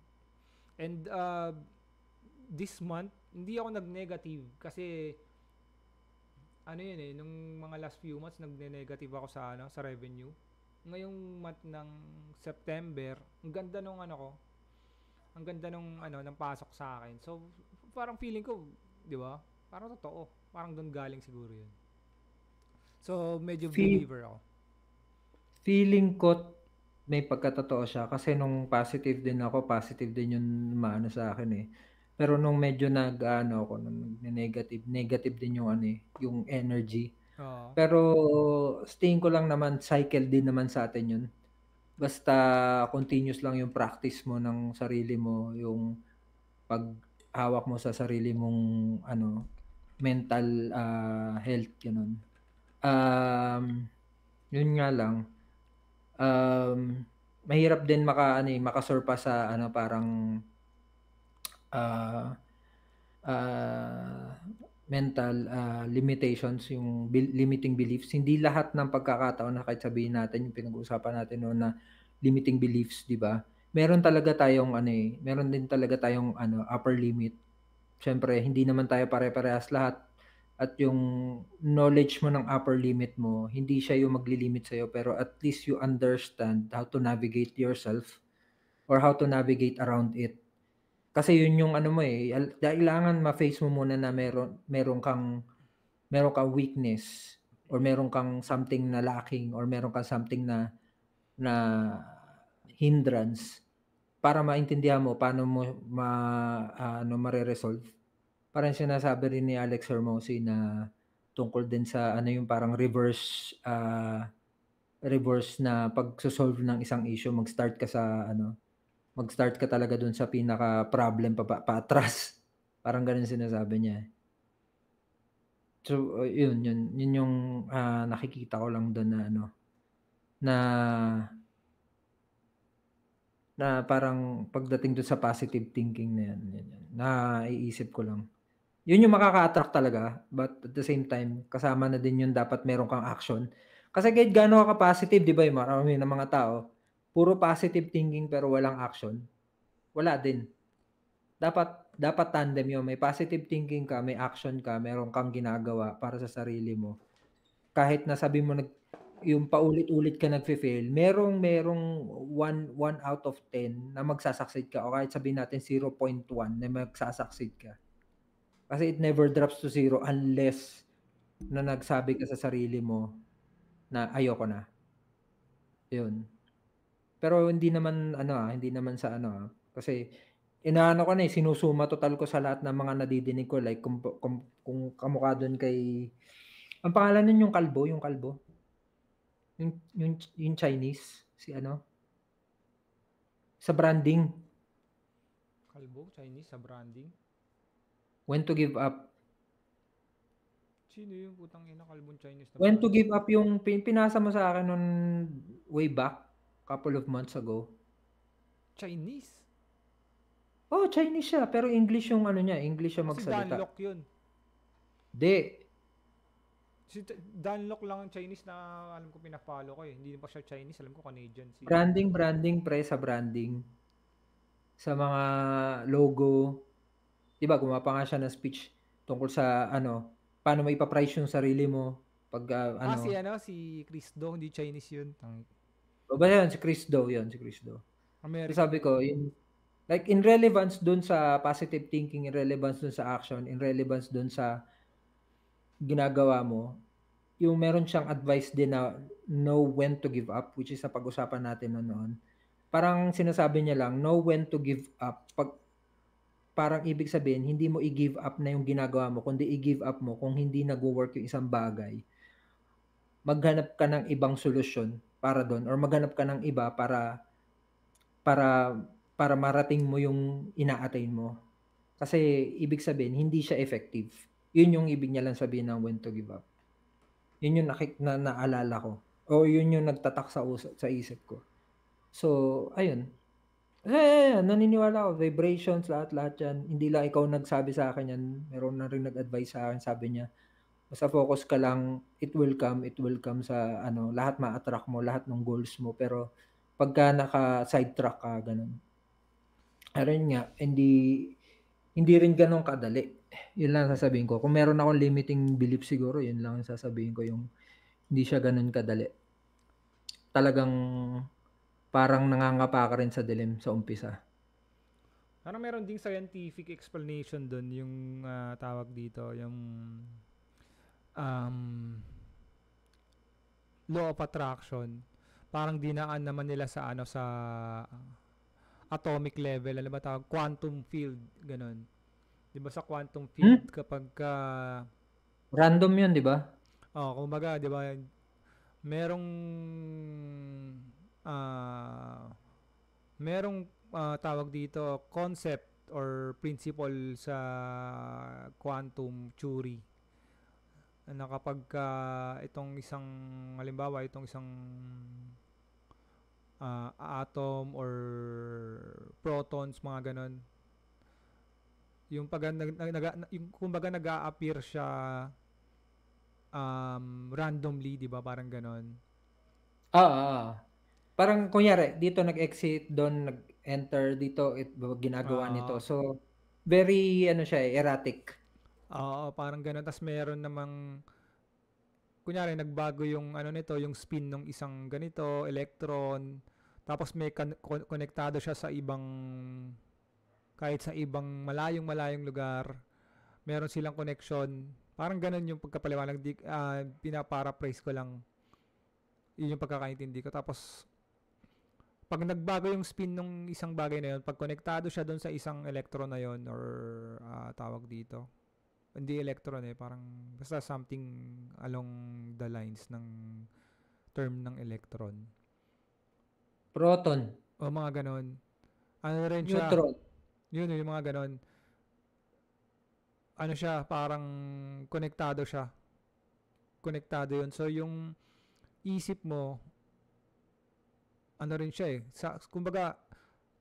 And this month, hindi ako nag-negative kasi ano yun eh, nung mga last few months nagne-negative ako sa revenue. Ngayong month ng September, ang ganda nung ano ko, ang ganda nung ng pasok sa akin. So parang feeling ko, 'di ba? Parang totoo. Parang doon galing siguro 'yun. So medyo Fe believer ako. Feeling ko may pagkatotoo siya kasi nung positive din ako, positive din yung umaano sa'kin, eh. Pero nung medyo nag-aano ako, nung nagne-negative, negative din yung ano, eh, yung energy. Oo. Pero sa tingin ko lang naman cycle din naman sa'tin yun. Basta continuous lang yung practice mo ng sarili mo, yung paghawak mo sa sarili mong ano, mental, health, gano'n. Yun nga lang, mahirap din maka-surpass sa ano, parang, ah, mental, limitations, yung limiting beliefs. Hindi lahat ng pagkakataon na kahit sabihin natin yung pinag-uusapan natin noon na limiting beliefs, 'di ba? Meron din talaga tayong ano, upper limit. Siyempre hindi naman tayo pare-parehas lahat at yung knowledge mo ng upper limit mo, hindi siya yung maglilimit sa'yo pero at least you understand how to navigate yourself or how to navigate around it. Kasi yun yung ano mo, eh, kailangan ma-face mo muna na meron kang weakness or meron kang something na lacking or meron kang something na hindrance para maintindihan mo paano mo mare-resolve. Parang sinasabi rin ni Alex Hormozi na tungkol din sa ano yung parang reverse na pagso-solve ng isang issue, mag-start ka talaga dun sa pinaka-problem paatras. Parang gano'n sinasabi niya, eh. So, yun yung, nakikita ko lang dun na ano, na na parang pagdating dun sa positive thinking na yan, naiisip ko lang. Yun yung makaka-attract talaga, but at the same time, kasama na din yun dapat meron kang action. Kasi kahit gaano ka ka-positive, 'di ba, yung marami ng mga tao, puro positive thinking pero walang action, wala din. Dapat dapat tandem yun. May positive thinking ka, may action ka, meron kang ginagawa para sa sarili mo. Kahit na sabi mo yung paulit-ulit ka nagfe-fail, merong 1 out of 10 na magsa-succeed ka o kahit sabihin natin 0.1 na magsa-succeed ka. Kasi it never drops to 0 unless na nagsabi ka sa sarili mo na ayoko na. Yun. Pero hindi naman hindi naman sa kasi inaano ko na, sinusuma total ko sa lahat ng mga nadidinig ko like kung kamukha dun kay ang pangalan nun yung kalbo? Yung Chinese, si sa branding, Kalbo, Chinese, sa branding. When to Give Up. Sino yung putang ina kalbong Chinese na When to branding? Give Up yung pinasa mo sa akin nun way back, couple of months ago. Chinese? Oh, Chinese siya, pero English yung English siya Si magsalita. Danlok yun. Di. Si Danlok lang ang Chinese na alam ko pina-follow ko eh. Hindi pa siya Chinese, alam ko Canadian si Branding pre sa branding. Sa mga logo. 'Di ba gumawa nga siya ng speech tungkol sa paano mo ipa-price yung sarili mo pag si Chris Do, hindi Chinese yun. O ba yan, si Chris Do, So American sabi yun. ko, like in relevance dun sa positive thinking, in relevance dun sa action, in relevance dun sa ginagawa mo, yung meron siyang advice din na know when to give up, which is sa pag-usapan natin noon. Parang sinasabi niya lang, know when to give up. Parang ibig sabihin, hindi mo i-give up na yung ginagawa mo, kundi i-give up mo kung hindi nagwo-work yung isang bagay. Maghanap ka ng ibang solusyon para doon or maghanap ka ng iba para marating mo yung ina-attain mo. Kasi ibig sabihin, hindi siya effective. Yun yung ibig niya lang sabihin ng when to give up. Yun yung naalala ko. O yun yung nagtatak sa isip ko. So, ayun. Naniniwala ako, vibrations, lahat yan. Hindi lang ikaw nagsabi sa akin yan. Meron na rin nag-advise sa akin, sabi niya, basta focus ka lang, it will come sa lahat ma-attract mo, lahat ng goals mo. Pero pagka naka-sidetrack ka, ganun. Ayun nga, hindi rin ganun kadali. Yun lang sasabihin ko. Kung meron akong limiting belief siguro, yun lang ang sasabihin ko, yung hindi siya ganun kadali. Talagang parang nangangapa ka rin sa dilim sa umpisa. Parang meron ding scientific explanation doon yung tawag dito, yung law of attraction. Parang dinaan naman nila sa sa atomic level, alam ba tawag quantum field, ganun. 'Di ba sa quantum field kapag random 'yun, 'di ba? kumbaga, 'di ba, merong uh, merong tawag dito concept or principle sa quantum theory na kapag itong isang halimbawa itong isang atom or protons, mga ganon, yung pag yung kumbaga nag-a-appear siya randomly, 'di ba, parang ganon. Parang kunyari dito nag-exit, doon nag-enter, dito ginagawa nito. So very siya erratic. Oo, parang ganon. Tas meron namang kunyari nagbago yung nito, yung spin ng isang ganito electron, tapos may konektado siya sa ibang kahit sa ibang malayong lugar, meron silang connection. Parang ganun yung pagkapaliwanag, pinaparaphrase ko lang. Yun yung pagkakaintindi ko. Tapos pag nagbago yung spin ng isang bagay na yun, pag konektado siya doon sa isang electron na yun, or tawag dito, hindi electron parang basta something along the lines ng term ng electron. Proton. O mga ganon. Ano rin siya? Neutron. Yun, yung mga ganon. Ano siya, parang konektado siya. Konektado yun. So, yung isip mo, ano rin siya kumbaga,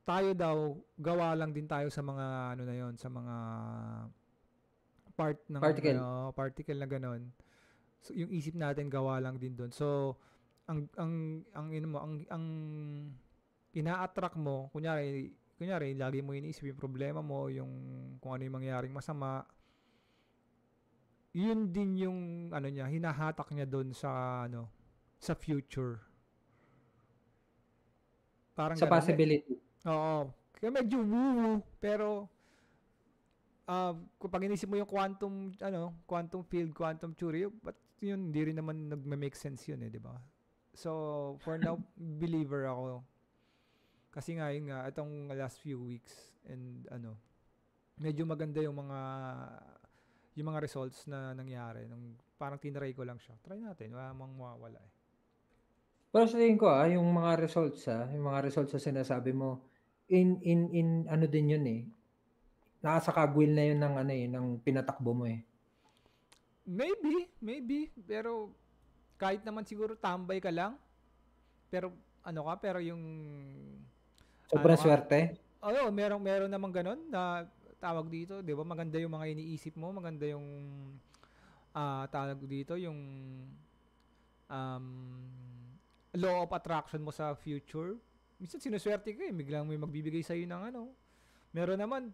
tayo daw, gawa lang din tayo sa mga, na yun, sa mga part ng particle na ganon. So, yung isip natin gawa lang din doon. So, ang ina-attract mo, kunyari, kunyari, lagi mo iniisip yung problema mo, yung kung ano yung mangyaring masama, yun din yung ano niya, hinahatak niya doon sa ano, sa future. Parang Sa ganun. possibility. Oo. Kaya medyo woo pero kapag inisip mo yung quantum field, quantum theory, but yun hindi rin naman nagme-make sense yun di ba? So, for now, believer ako. Kasi nga, yun nga, itong last few weeks and medyo maganda yung mga results na nangyari. Nung parang tinry ko lang siya. Try natin, wala mang mawawala Pero sa tingin ko yung mga results yung mga results na sinasabi mo, in ano din yun nasa kagwil na yun ng ng pinatakbo mo Maybe. Pero kahit naman siguro tambay ka lang, pero pero yung ano Sobrang ka, swerte? meron namang ganun na tawag dito, 'di ba? Maganda yung mga iniisip mo, maganda yung tawag dito, yung um, law of attraction mo sa future. Minsan sinuswerte ka biglang may magbibigay sa iyo ng Meron naman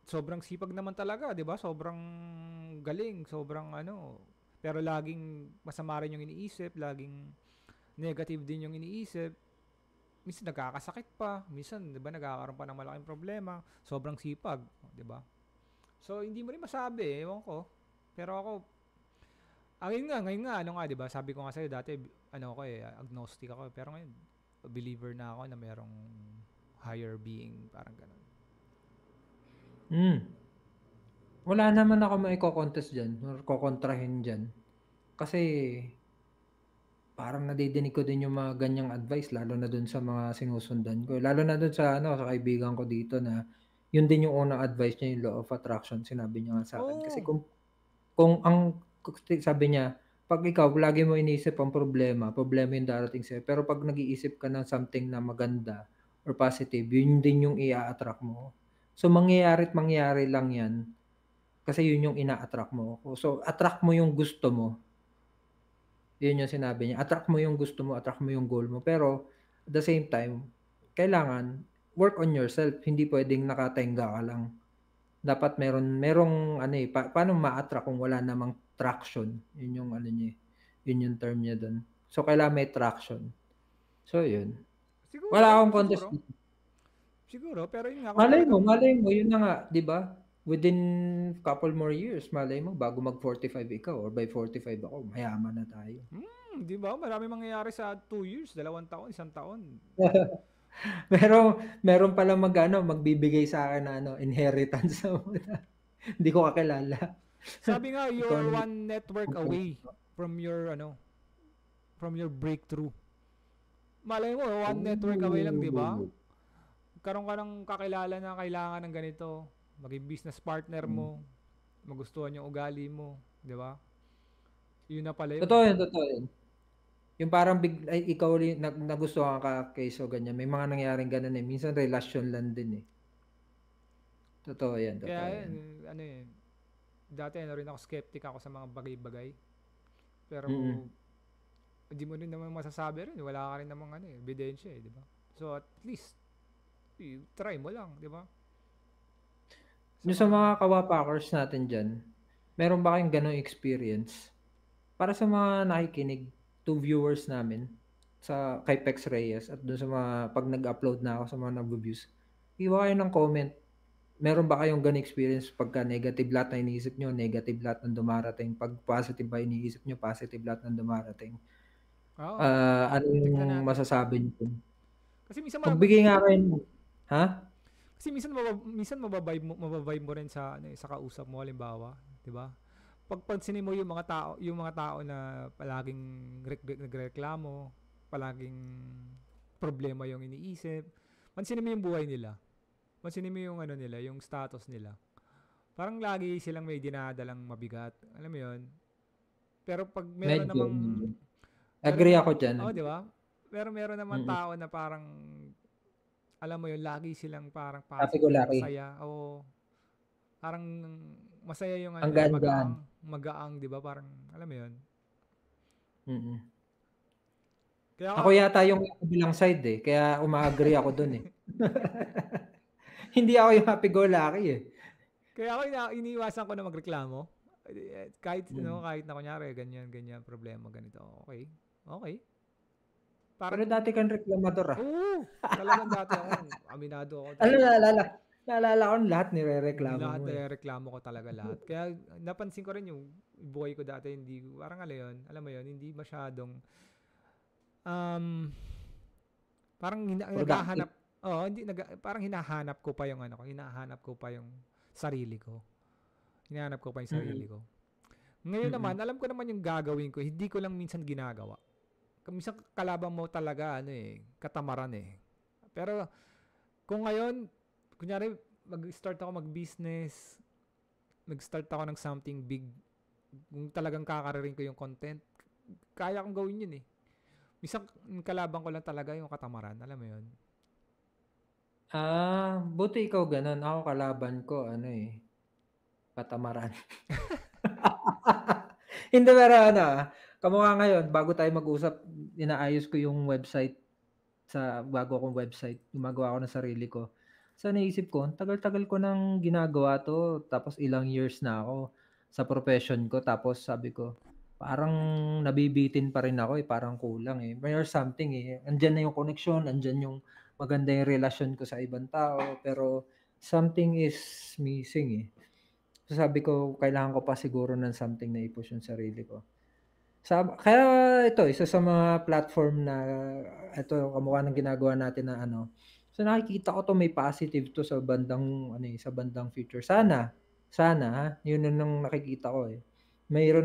sobrang sipag naman talaga, 'di ba? Sobrang galing, sobrang pero laging masama rin yung iniisip, laging negative din yung iniisip. Minsan nagkakasakit pa, minsan 'di ba nagkakaroon pa ng malaking problema, sobrang sipag, 'di ba? So hindi mo rin masabi, ewan ko. Pero ako, ngayon nga, 'di ba? Sabi ko nga sa'yo dati, agnostic ako, pero ngayon, believer na ako na merong higher being, parang ganun. Wala naman ako maiko-contest dyan or kokontrahin dyan. Kasi parang nadidinig ko din yung mga ganyang advice lalo na dun sa mga sinusundan ko. Lalo na dun sa sa kaibigan ko dito na yun din yung unang advice niya, yung law of attraction, sinabi niya nga sa akin. Kasi Oo. kung sabi niya, pag ikaw lagi mo iniisip ang problema yung darating sa'yo. Pero pag nag-iisip ka ng something na maganda or positive, yun din yung i-a-attract mo. So mangyari lang yan kasi yun yung ina-attract mo. So attract mo yung gusto mo. Yun yung sinabi niya. Attract mo yung gusto mo, attract mo yung goal mo. Pero at the same time, kailangan work on yourself. Hindi pwedeng nakatenga ka lang. Dapat merong paano ma-attract kung wala namang traction. Yun yung niya. Yun yung term niya doon. So kailangan may traction. So yun. Wala akong contest. Siguro, pero yun nga, kung Malay talagang, mo, yun na nga, 'di ba? Within couple more years, malay mo bago mag 45 ikaw or by 45 ako, mayaman na tayo. di ba? Marami mangyayari sa 2 years, 2 taon, 1 taon. Meron pala magbibigay sa akin na inheritance. Hindi ko kakilala. Sabi nga, Ikaw you're na one network away from your breakthrough. Malay mo, one network away lang, di ba? Karoon ka ng kakilala na kailangan ng ganito, maging business partner mo, magustuhan yung ugali mo, di ba? Yun na pala yun. Totoo yun. Yung parang ikaw nagustuhan ka kaysa ganyan. May mga nangyaring ganun Minsan relasyon lang din Totoo yan. Kaya dati rin ako, skeptic ako sa mga bagay-bagay. Pero, hindi mo rin naman masasabi rin. Wala ka rin namang ebidensya di ba? So, at least, try mo lang, di ba? Sa mga kawapakers natin dyan, meron ba kayong ganong experience? Para sa mga nakikinig, 2 viewers namin, kay Pex Reyes at doon sa mga, pag nag-upload na ako sa mga nag-views, iwa kayo ng comment. Meron ba kayong ganong experience pagka negative lahat na iniisip nyo, negative lahat ng dumarating? Pag positive ba iniisip nyo, positive lahat ng dumarating? Ano yung masasabi nyo? Kasi minsan Magbigay nga kayo. Ha? Kasi minsan mababibe mo rin sa sa kausap mo, halimbawa, 'di ba? Pagpansinin mo yung mga tao na palaging nagrereklamo, palaging problema yung iniisip. Pansinin mo yung buhay nila. Pansinin mo yung nila, yung status nila. Parang lagi silang may dinadalang mabigat. Alam mo 'yon? Pero pag meron namang agree ako diyan. di ba? Pero meron naman tao na parang alam mo yun, lagi silang parang positive, masaya. O parang masaya yung magaang, di ba? Parang, alam mo yun? Kaya ako yata yung kabilang side kaya uma-agree ako dun Hindi ako yung happy-go-lucky eh. Kaya ako iniiwasan ko na magreklamo. Kahit Hmm. kahit na kunyari ganyan problema ganito. Okay. Okay. Pero Parang dati kang reklamador ah. oo, talagang dati ako aminado ako Ano talaga. naalala ko lahat nirereklamo Lahat mo eh. reklamo ko talaga lahat. Kaya napansin ko rin yung buhay ko dati hindi parang alam mo yun, hindi masyadong um parang Productive. naghahanap hindi parang hinahanap ko pa yung hinahanap ko pa yung sarili ko. Hinahanap ko pa yung Mm. sarili ko. Ngayon naman, Mm. alam ko naman yung gagawin ko, hindi ko lang minsan ginagawa. Minsan kalaban mo talaga katamaran eh. Pero kung ngayon, kunyari mag-start ako mag-business, mag-start ako ng something big, kung talagang kakarating ko yung content, kaya kong gawin yun eh. Minsan kalaban ko lang talaga yung katamaran, alam mo yun? Buti ikaw ganun. Ako kalaban ko katamaran. Hindi pero kamukha ngayon bago tayo mag-usap, inaayos ko yung website sa bago akong website, gumagawa ako ng sarili ko. So naisip ko, ang tagal-tagal ko ng ginagawa 'to, tapos ilang years na ako sa profession ko, tapos sabi ko, parang nabibitin pa rin ako parang kulang May or something Andiyan na yung connection, andiyan yung maganda yung relasyon ko sa ibang tao, pero something is missing So sabi ko, kailangan ko pa siguro ng something na i-push yung sarili ko. Kaya ito, isa sa mga platform na ito kamukha ng ginagawa natin na so nakikita ko 'to may positive 'to sa bandang sa bandang future. Sana yun ang nakikita ko meron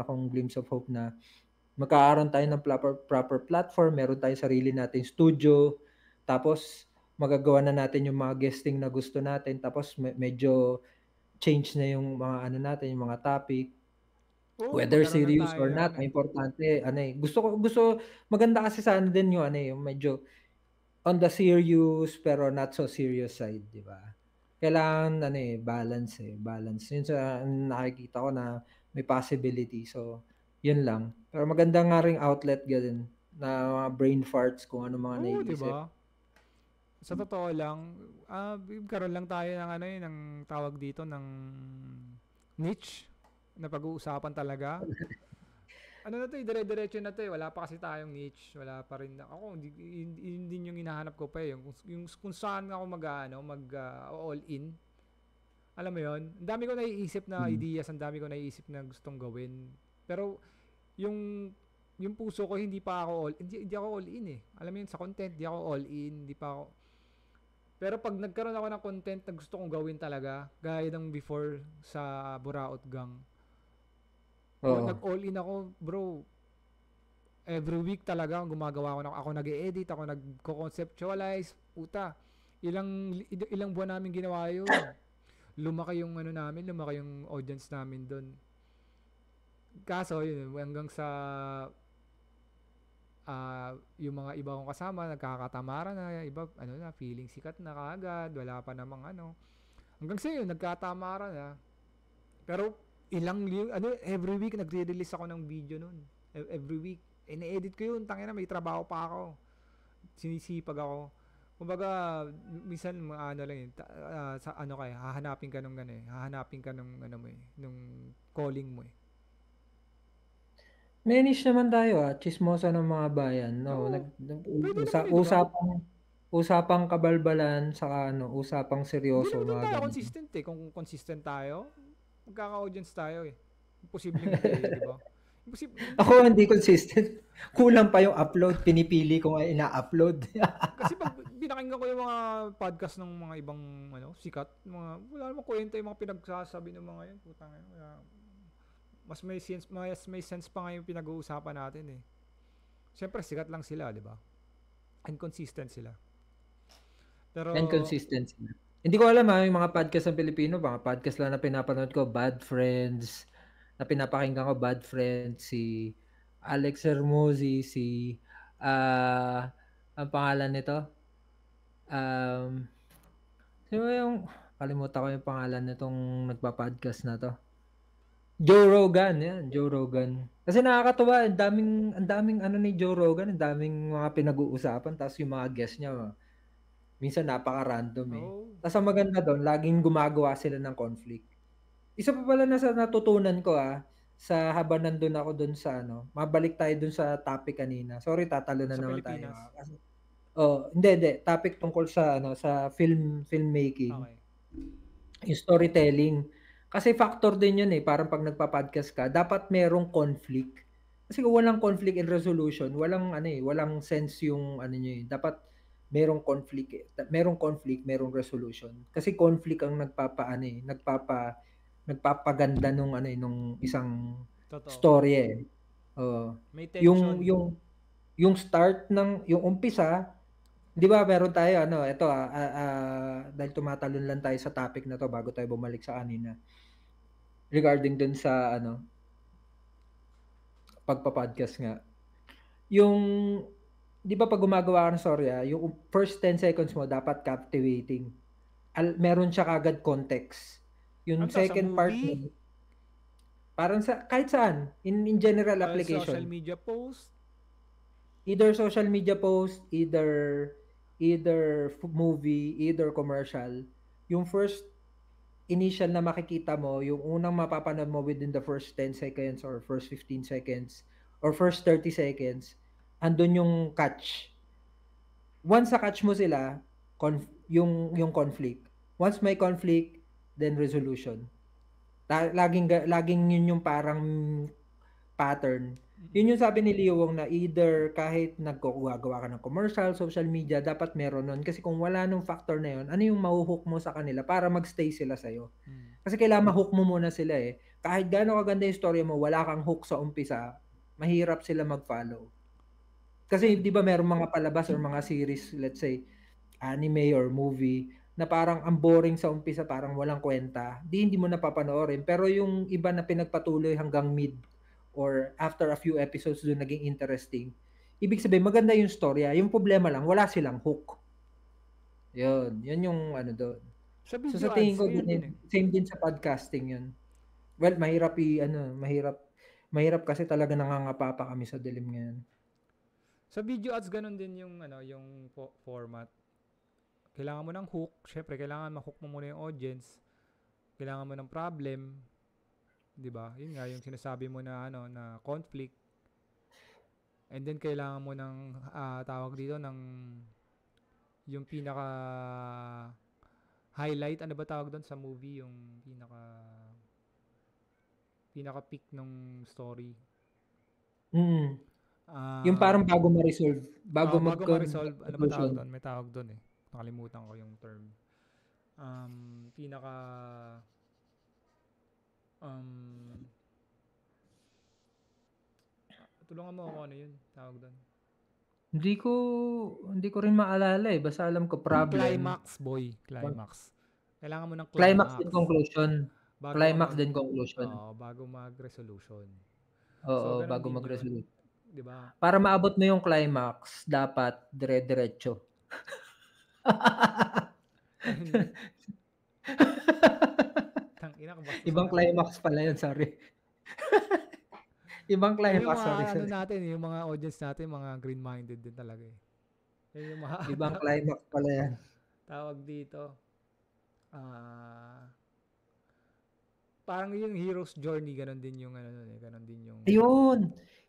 akong glimpse of hope na magkakaroon tayo ng proper platform, meron tayong sarili nating studio, tapos magagawa na natin yung mga guesting na gusto natin, tapos medyo change na yung mga natin, yung mga topic. Oo, Whether magkaroon lang serious tayo or ng not, ang importante gusto maganda kasi sana din yung medyo on the serious pero not so serious side, 'di ba? Kailangan balance. Yun sa nakikita ko na may possibility. So, yun lang. Pero maganda nga ring outlet ganun na mga brain farts kung ano mga Oo, 'di naiisip. ba? Sa totoo lang, karoon lang tayo ng ng tawag dito ng niche na pag-uusapan talaga. Ano na 'to, dire-diretso na 'to Wala pa kasi tayong niche. Wala pa rin ako yun din yung hinahanap ko pa yung kung saan ako all in. Alam mo 'yon? Ang dami ko naiisip na Hmm. ideas, ang dami ko naiisip na gustong gawin. Pero yung yung puso ko hindi ako all in eh. Alam mo 'yun sa content, hindi ako all in, hindi pa ako. Pero pag nagkaroon ako ng content na gusto kong gawin talaga, gaya ng before sa Buraot Gang, Oo. nag-all in ako, bro. Every week talaga gumagawa ako nag-e-edit, ako nagko-conceptualize, puta. Ilang buwan namin ginawa 'yun. Lumaki yung lumaki yung audience namin doon. Kaso yun, hanggang sa yung mga iba kong kasama nagkakatamara na, iba feeling sikat na kaagad, wala pa namang Hanggang sa yun nagkatamara na. Pero every week nagre-release ako ng video noon. Every week ine-edit ko yun, tangina may trabaho pa ako. Sinisipag ako. Kumbaga, minsan lang yun, sa hahanapin ka nung hahanapin ka nung mo nung calling mo May niche naman tayo tsismosa ng mga bayan, no? Oo, pwede naman di ba? Usapang kabalbalan saka usapang Hindi seryoso, naman din mga tayo ganun. consistent eh. Kung consistent tayo, magkaka-audience tayo eh. Imposibleng hindi, di ba? Hindi. Ako hindi consistent. Kulang pa yung upload, pinipili ko nga ina-upload. Kasi pag pinakinggan ko yung mga podcast ng mga ibang sikat, wala namang kwenta yung mga pinagsasabi ng mga yun. Putang ina. Mas may sense pa nga yung pinag-uusapan natin eh. Siyempre sikat lang sila, di ba? Inconsistent sila. Pero Inconsistency. Hindi ko alam yung mga podcast ng Pilipino, mga podcast lang na pinapanood ko, Bad Friends, na pinapakinggan ko, Bad Friends, si Alex Hermosi, ang pangalan nito, um, sino yung, kalimutan ko yung pangalan nitong nagpa-podcast na to. Joe Rogan, yan, Joe Rogan. Kasi nakakatuwa, ang daming ni Joe Rogan, ang daming mga pinag-uusapan, tapos yung mga guest niya, Minsan napaka-random eh. Oh. Tas ang maganda dun laging gumagawa sila ng conflict. Isa pa pala na sa natutunan ko, sa habang nandun ako dun sa ano, mabalik tayo dun sa topic kanina. Sorry tatalo na Sa naman tayo, Pilipinas. kasi hindi, topic tungkol sa ano, sa filmmaking, Okay. yung storytelling. Kasi factor din yun eh, parang 'pag nagpa-podcast ka dapat merong conflict. Kasi kung walang conflict and resolution, walang ano eh, walang sense yung ano niyo eh, dapat merong conflict eh. Merong conflict, merong resolution. Kasi conflict ang nagpapaano eh, nagpapaganda nung ano eh, nung isang Totoo. storya eh. Oo. May Yung tension. yung yung start ng yung umpisa, 'di ba meron tayo ano, eto dahil tumatalon lang tayo sa topic na 'to bago tayo bumalik sa kanina. Regarding dun sa ano, pagpa-podcast nga. Yung 'di ba 'pag gumagawa ka ng storya, yung first 10 seconds mo dapat captivating. Meron siya kaagad context. Yung Ano to, sa second part movie? nun, parang sa kahit saan, in general Social application. media post? Either social media post, either movie, either commercial. Yung first initial na makikita mo, yung unang mapapanood mo within the first 10 seconds or first 15 seconds or first 30 seconds, andun yung catch. Once sa-catch mo sila, yung conflict. Once may conflict, then resolution. Laging yun yung parang pattern. Yun yung sabi ni Leo Wong na either kahit naggagawa ka ng commercial, social media, dapat meron nun. Kasi kung wala nung factor na yun, ano yung mahuhook mo sa kanila para magstay sila sa'yo? Kasi kailangan mahook mo muna sila eh. Kahit gaano kaganda yung story mo, wala kang hook sa umpisa, mahirap sila mag-follow. Kasi di ba merong mga palabas or mga series, let's say, anime or movie, na parang ang boring sa umpisa, parang walang kwenta, hindi mo napapanoorin. Pero yung iba na pinagpatuloy hanggang mid or after a few episodes doon naging interesting, ibig sabihin maganda yung storya. Yung problema lang, wala silang hook. Yun yung ano doon. Sa So video sa tingin ads, ko ganyan din eh. same din sa podcasting yun. Well, mahirap kasi talaga nangangapa pa kami sa dilim ngayon. Sa video ads, ganun din yung, ano, yung format. Kailangan mo ng hook. Syempre, kailangan ma-hook mo muna yung audience. Kailangan mo ng problem. 'Di ba? Yun nga, yung sinasabi mo na, ano, na conflict. And then, kailangan mo ng, tawag dito, ng, yung pinaka highlight, ano ba tawag doon sa movie? Yung pinaka peak ng story. Yung parang bago ma-resolve, bago Bago ma-resolve, ano ba tawag mag-conclusion. doon? May tawag doon eh. Nakalimutan ko yung term. Pinaka um, tulungan mo ako, ano yun? Tawag doon. Hindi ko rin maalala eh. Basta alam ko problem. Climax, boy. Climax. Kailangan mo ng Climax climax din conclusion. bago ka Climax din conclusion. bago mag-resolution. Oo, So, ganun bago din yun. mag-resolution. 'Di ba? Para maabot mo yung climax, dapat dire-diretso. Tangina ka, bastos Ibang ka. climax pala yun, sorry. Ibang Yung climax, mga sorry. ano natin, yung mga audience natin, mga green-minded din talaga eh. Yan yung mga Ibang climax pala yan. tawag dito. Parang yung hero's journey, ganun din yung ano nun eh, ganun din yung Ayun!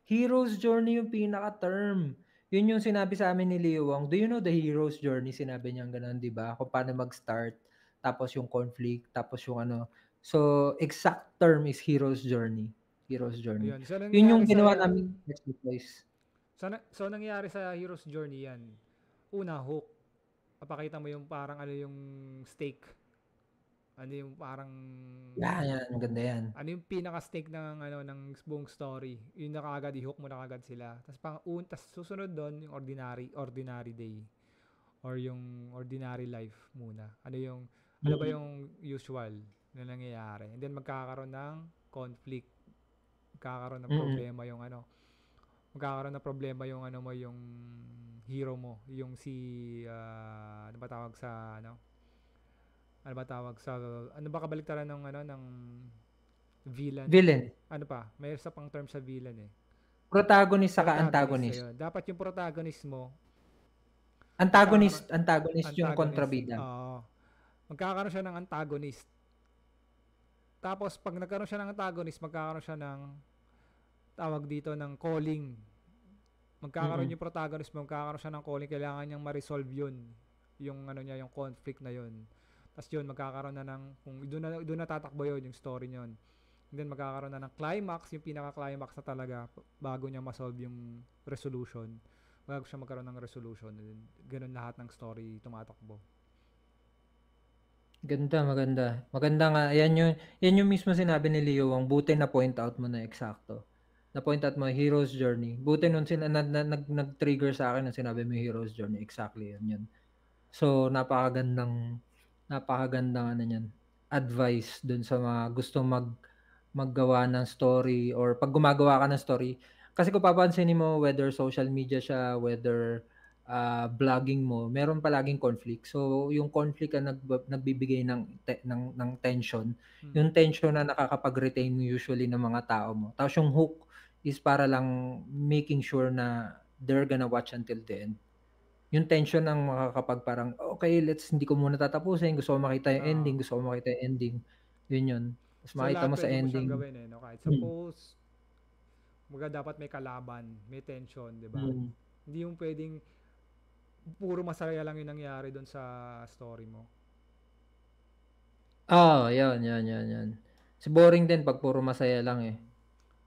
Hero's journey yung pinaka-term. Yun yung sinabi sa amin ni Leo Wong. Do you know the hero's journey? Sinabi niya ganun, di ba? Kung paano mag-start, tapos yung conflict, tapos yung ano. So, exact term is hero's journey. Hero's journey. ayun. So Yun yung nangyayari sa ginawa namin exercise. so nangyayari sa hero's journey yan. Una, hook. Papakita mo yung parang ano yung stake. Ano yung parang Yan. Maganda yan. ano yung pinaka-stake ng ano ng buong story. Yun na kaagad, i-hook mo na kaagad sila. Tas susunod doon yung ordinary day or yung ordinary life muna. Ano ba yung usual na nangyayari? And then magkakaroon ng conflict. Magkakaroon ng Mm-mm. problema yung ano. Magkakaroon ng problema yung ano mo, yung hero mo, yung si ano ba tawag sa ano? Ano ba tawag sa ano ba kabaliktaran ng ano ng villain? Villain. Ano pa? May isa pang term sa villain eh. Protagonist saka Protagonist, antagonist. ayun. Dapat yung protagonist mo Antagonist, Magkakaroon antagonist yung antagonist. kontrabida. Oo. Magkakaroon siya ng antagonist. Tapos pag nagkaroon siya ng antagonist, magkakaroon siya ng tawag dito ng calling. Magkakaroon Mm. yung protagonist, magkakaroon siya ng calling, kailangan niyang ma-resolve yun. Yung ano niya, yung conflict na yun. Tapos yun, magkakaroon na ng, kung doon na tatakbo yun, yung story niyon. And then magkakaroon na ng climax, yung pinaka-climax na talaga, bago niya ma-solve yung resolution. Bago siya magkaroon ng resolution. And then, ganun lahat ng story tumatakbo. Ganda, maganda. Maganda nga. Yan yung mismo sinabi ni Leo Wang. Buti na point out mo na eksakto. Na point out mo, hero's journey. Buti nung nag-trigger sa akin nung sinabi mo hero's journey. Exactly yun. So, napakagandang ano yan, advice dun sa mga gustong maggawa ng story or pag gumagawa ka ng story. Kasi kung papansinin mo, whether social media siya, whether vlogging mo, meron palaging conflict. So, yung conflict ang nagbibigay ng tension. Yung tension na nakakapag-retain usually ng mga tao mo. Tapos yung hook is para lang making sure na they're gonna watch until the end. Yung tension ang makakapag parang, okay, hindi ko muna tatapusin. Gusto ko makita yung ending. Oo. Gusto ko makita yung ending. Yun yun. Tapos So makita lahat mo sa pwede mo siyang ending. gawin eh, no? Kahit suppose, dapat may kalaban, may tension, di ba? Mm. Hindi yung pwedeng puro masaya lang yung nangyari doon sa story mo. Yan. Si boring din pag puro masaya lang eh.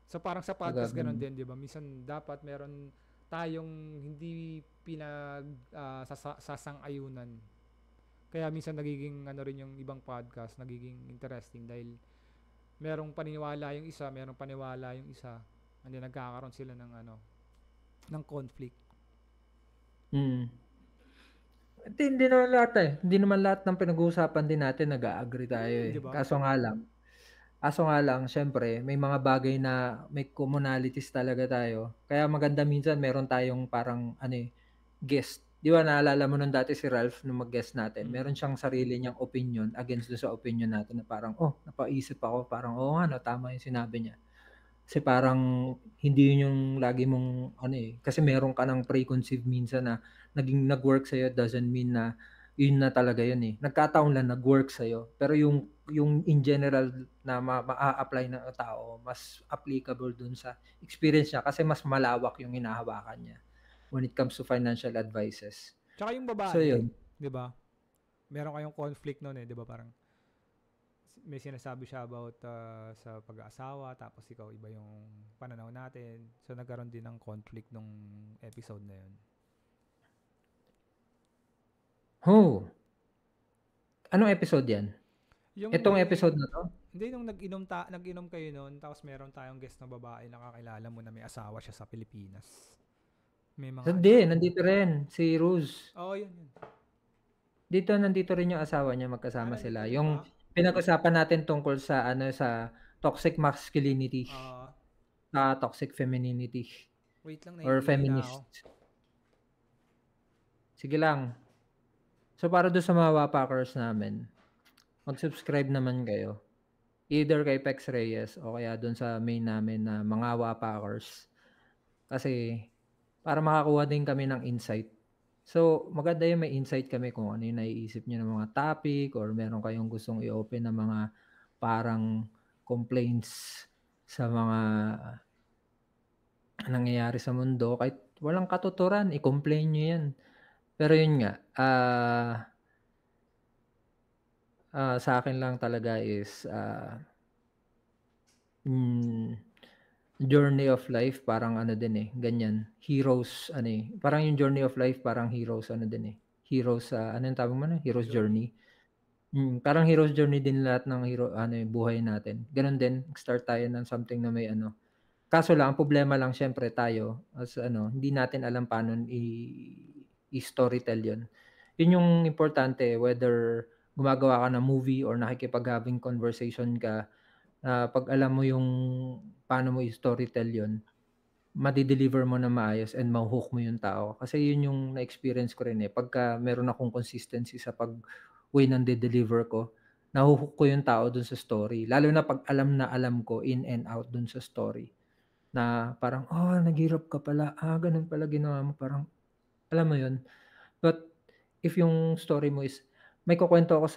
So parang sa podcast ganun Ganun. din, 'di ba? Minsan dapat meron tayong hindi sasang-ayunan. Kaya minsan nagiging ano rin yung ibang podcast, nagiging interesting dahil merong paniwala yung isa, merong paniwala yung isa. And then nagkakaroon sila ng ng conflict. Hindi naman lahat eh. Hindi naman lahat ng pinag-uusapan din natin nag-a-agree tayo eh. 'Di ba? Kaso nga lang, syempre, may mga bagay na may commonalities talaga tayo. Kaya maganda minsan meron tayong parang guest. Di ba naalala mo nung dati si Ralph nung mag-guest natin? Meron siyang sarili niyang opinion against do sa opinion natin na parang, napaisip ako, parang, nga no, tama yung sinabi niya. Kasi parang hindi yun yung lagi mong kasi meron ka ng preconceived minsan na nag-work sa'yo doesn't mean na yun na talaga yun eh. Nagkataon lang nag-work sa'yo. Pero yung in general na ma-apply ng tao, mas applicable dun sa experience niya kasi mas malawak yung hinahawakan niya when it comes to financial advices. Tsaka yung So babae, yun. 'di ba? Meron kayong conflict noon eh, 'di ba? Parang may sinasabi siya about sa pag-aasawa, tapos ikaw iba yung pananaw natin. So nagkaroon din ng conflict nung episode na yun. Anong episode yan? Yung Itong may, episode na to? hindi nung nag-inom kayo noon, tapos meron tayong guest na babae na kakilala mo na may asawa siya sa Pilipinas. May mga Hindi, nandito rin si Rose. yun. Nandito rin yung asawa niya, magkasama Nandito sila. rin Yung ba? pinag-usapan natin tungkol sa sa toxic masculinity, toxic femininity Wait lang, or naiingay na ako. feminist. Sige lang. So para doon sa mga Wapakers namin, mag-subscribe naman kayo. Either kay Pex Reyes o kaya doon sa main namin na mga Wapakers. Kasi para makakuha din kami ng insight. So, maganda yung may insight kami kung ano yung naiisip nyo ng mga topic or meron kayong gustong i-open na mga parang complaints sa mga nangyayari sa mundo. Kahit walang katuturan, i-complain nyo yan. Pero yun nga, sa akin lang talaga is journey of life parang din ganyan. Heroes parang yung journey of life parang heroes din Heroes anong tawag mo na? Hero's journey. Parang hero's journey din lahat ng buhay natin. Ganun din, start tayo ng something na may Kaso lang, ang problema lang syempre tayo as hindi natin alam paano i-storytell 'yon. Yun yung importante whether gumagawa ka ng movie or nakikipag-having conversation ka, pag alam mo yung paano mo i-storytell 'yon, made-deliver mo na maayos and mahu-hook mo yung tao. Kasi yun yung na-experience ko rin pagka meron akong consistency sa way ng de-deliver ko, nahu-hook ko yung tao dun sa story. Lalo na pag alam na alam ko in and out dun sa story. Na parang, naghirap ka pala. Ganun pala ginawa mo. Parang, alam mo yun, But if yung story mo is, may kukuwento ako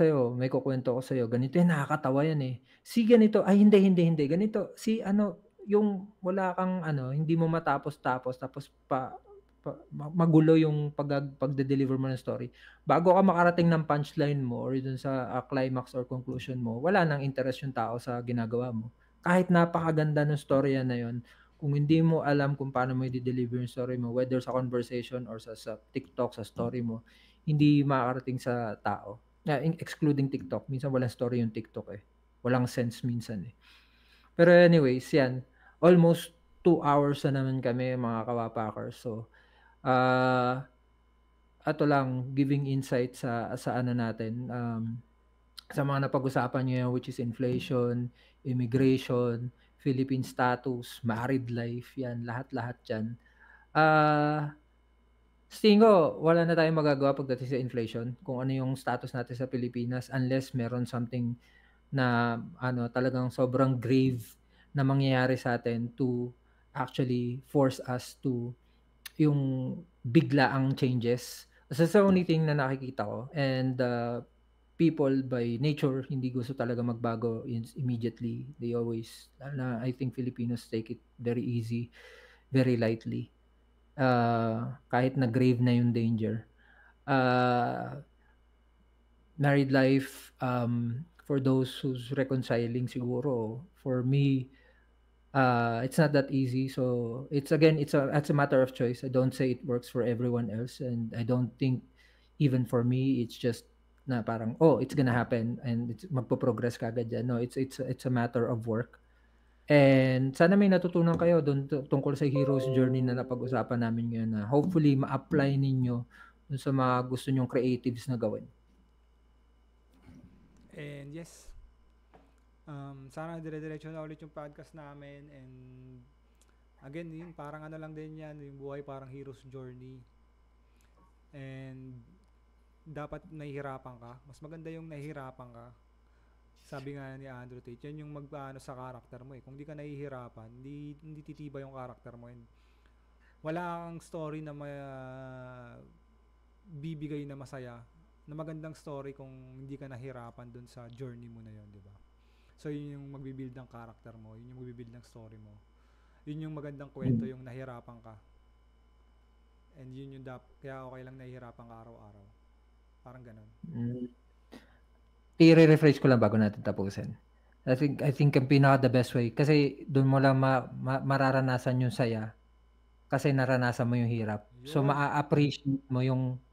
sa'yo, ganito yan, nakakatawa yan, eh. Si ganito, ay hindi, ganito, si ano, yung wala kang ano, hindi mo matapos-tapos tapos magulo yung pagde-deliver mo ng story. Bago ka makarating ng punchline mo or dun sa, climax or conclusion mo, wala ng interest yung tao sa ginagawa mo. Kahit napakaganda ng storya na yun, kung hindi mo alam kung paano mo i-de-deliver yung story mo, whether sa conversation or sa TikTok, sa story mo, hindi makakarating sa tao. Excluding TikTok, minsan walang story yung TikTok, eh. Walang sense minsan, eh. Pero anyways, yan, almost 2 hours na naman kami mga Kawapakers. So, ato lang, giving insight sa ano natin, sa mga napag-usapan niyo yan, which is inflation, immigration, Philippine status, married life, yan, lahat-lahat yan. Sa tingin ko, wala na tayong magagawa pagdating sa inflation, kung ano yung status natin sa Pilipinas, unless meron something na ano, talagang sobrang grave na mangyayari sa atin to actually force us to yung biglaang changes. That's the only thing na nakikita ko, and people by nature hindi gusto talaga magbago immediately. They always, I think Filipinos take it very easy, very lightly. Kahit na grave na yung danger. Married life, for those who's reconciling siguro, for me, it's not that easy. So it's a matter of choice. I don't say it works for everyone else, and I don't think even for me it's just na parang, oh, it's gonna happen and it's magpo-progress kagad yan. No, it's a matter of work. And sana may natutunan kayo dun tungkol sa hero's journey na napag-usapan namin ngayon, na hopefully ma-apply ninyo dun sa mga gusto nyong creatives na gawin. And yes, sana dire-diretso na ulit yung podcast namin. And again, yun, parang ano lang din yan, yung buhay parang hero's journey. And dapat nahihirapan ka. Mas maganda yung nahihirapan ka. Sabi nga ni Andrew Tate, yan yung magpaano sa karakter mo, eh. Kung di ka nahihirapan, hindi titiba yung karakter mo. And wala kang story na bibigay na masaya, na magandang story kung hindi ka nahirapan dun sa journey mo na yun, di ba? So yun yung magbibuild ng character mo, yun yung magbibuild ng story mo. Yun yung magandang kwento, yung nahirapan ka. And yun yung kaya okay lang nahihirapan ka araw-araw. Parang ganun. I-refresh ko lang bago natin tapusin. I think ang pinaka the best way, kasi doon mo lang mararanasan yung saya kasi naranasan mo yung hirap. So Yun.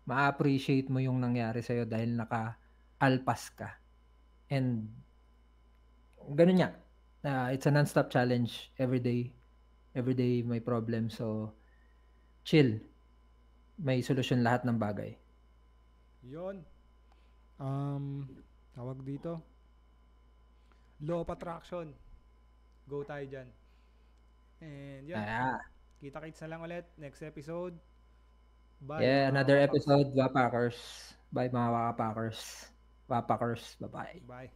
ma-appreciate mo yung nangyari sa'yo dahil naka-alpas ka. And ganun nga. It's a non-stop challenge every day. Every day may problem. So chill. May solusyon lahat ng bagay. Yun. Tawag dito, law of attraction. Go tayo dyan. And yun. Kita-kits na lang ulit next episode. Bye. Yeah, mga another Wapaks. episode, Wapakers. Bye mga Wapakers. Wapakers. Bye-bye. Bye.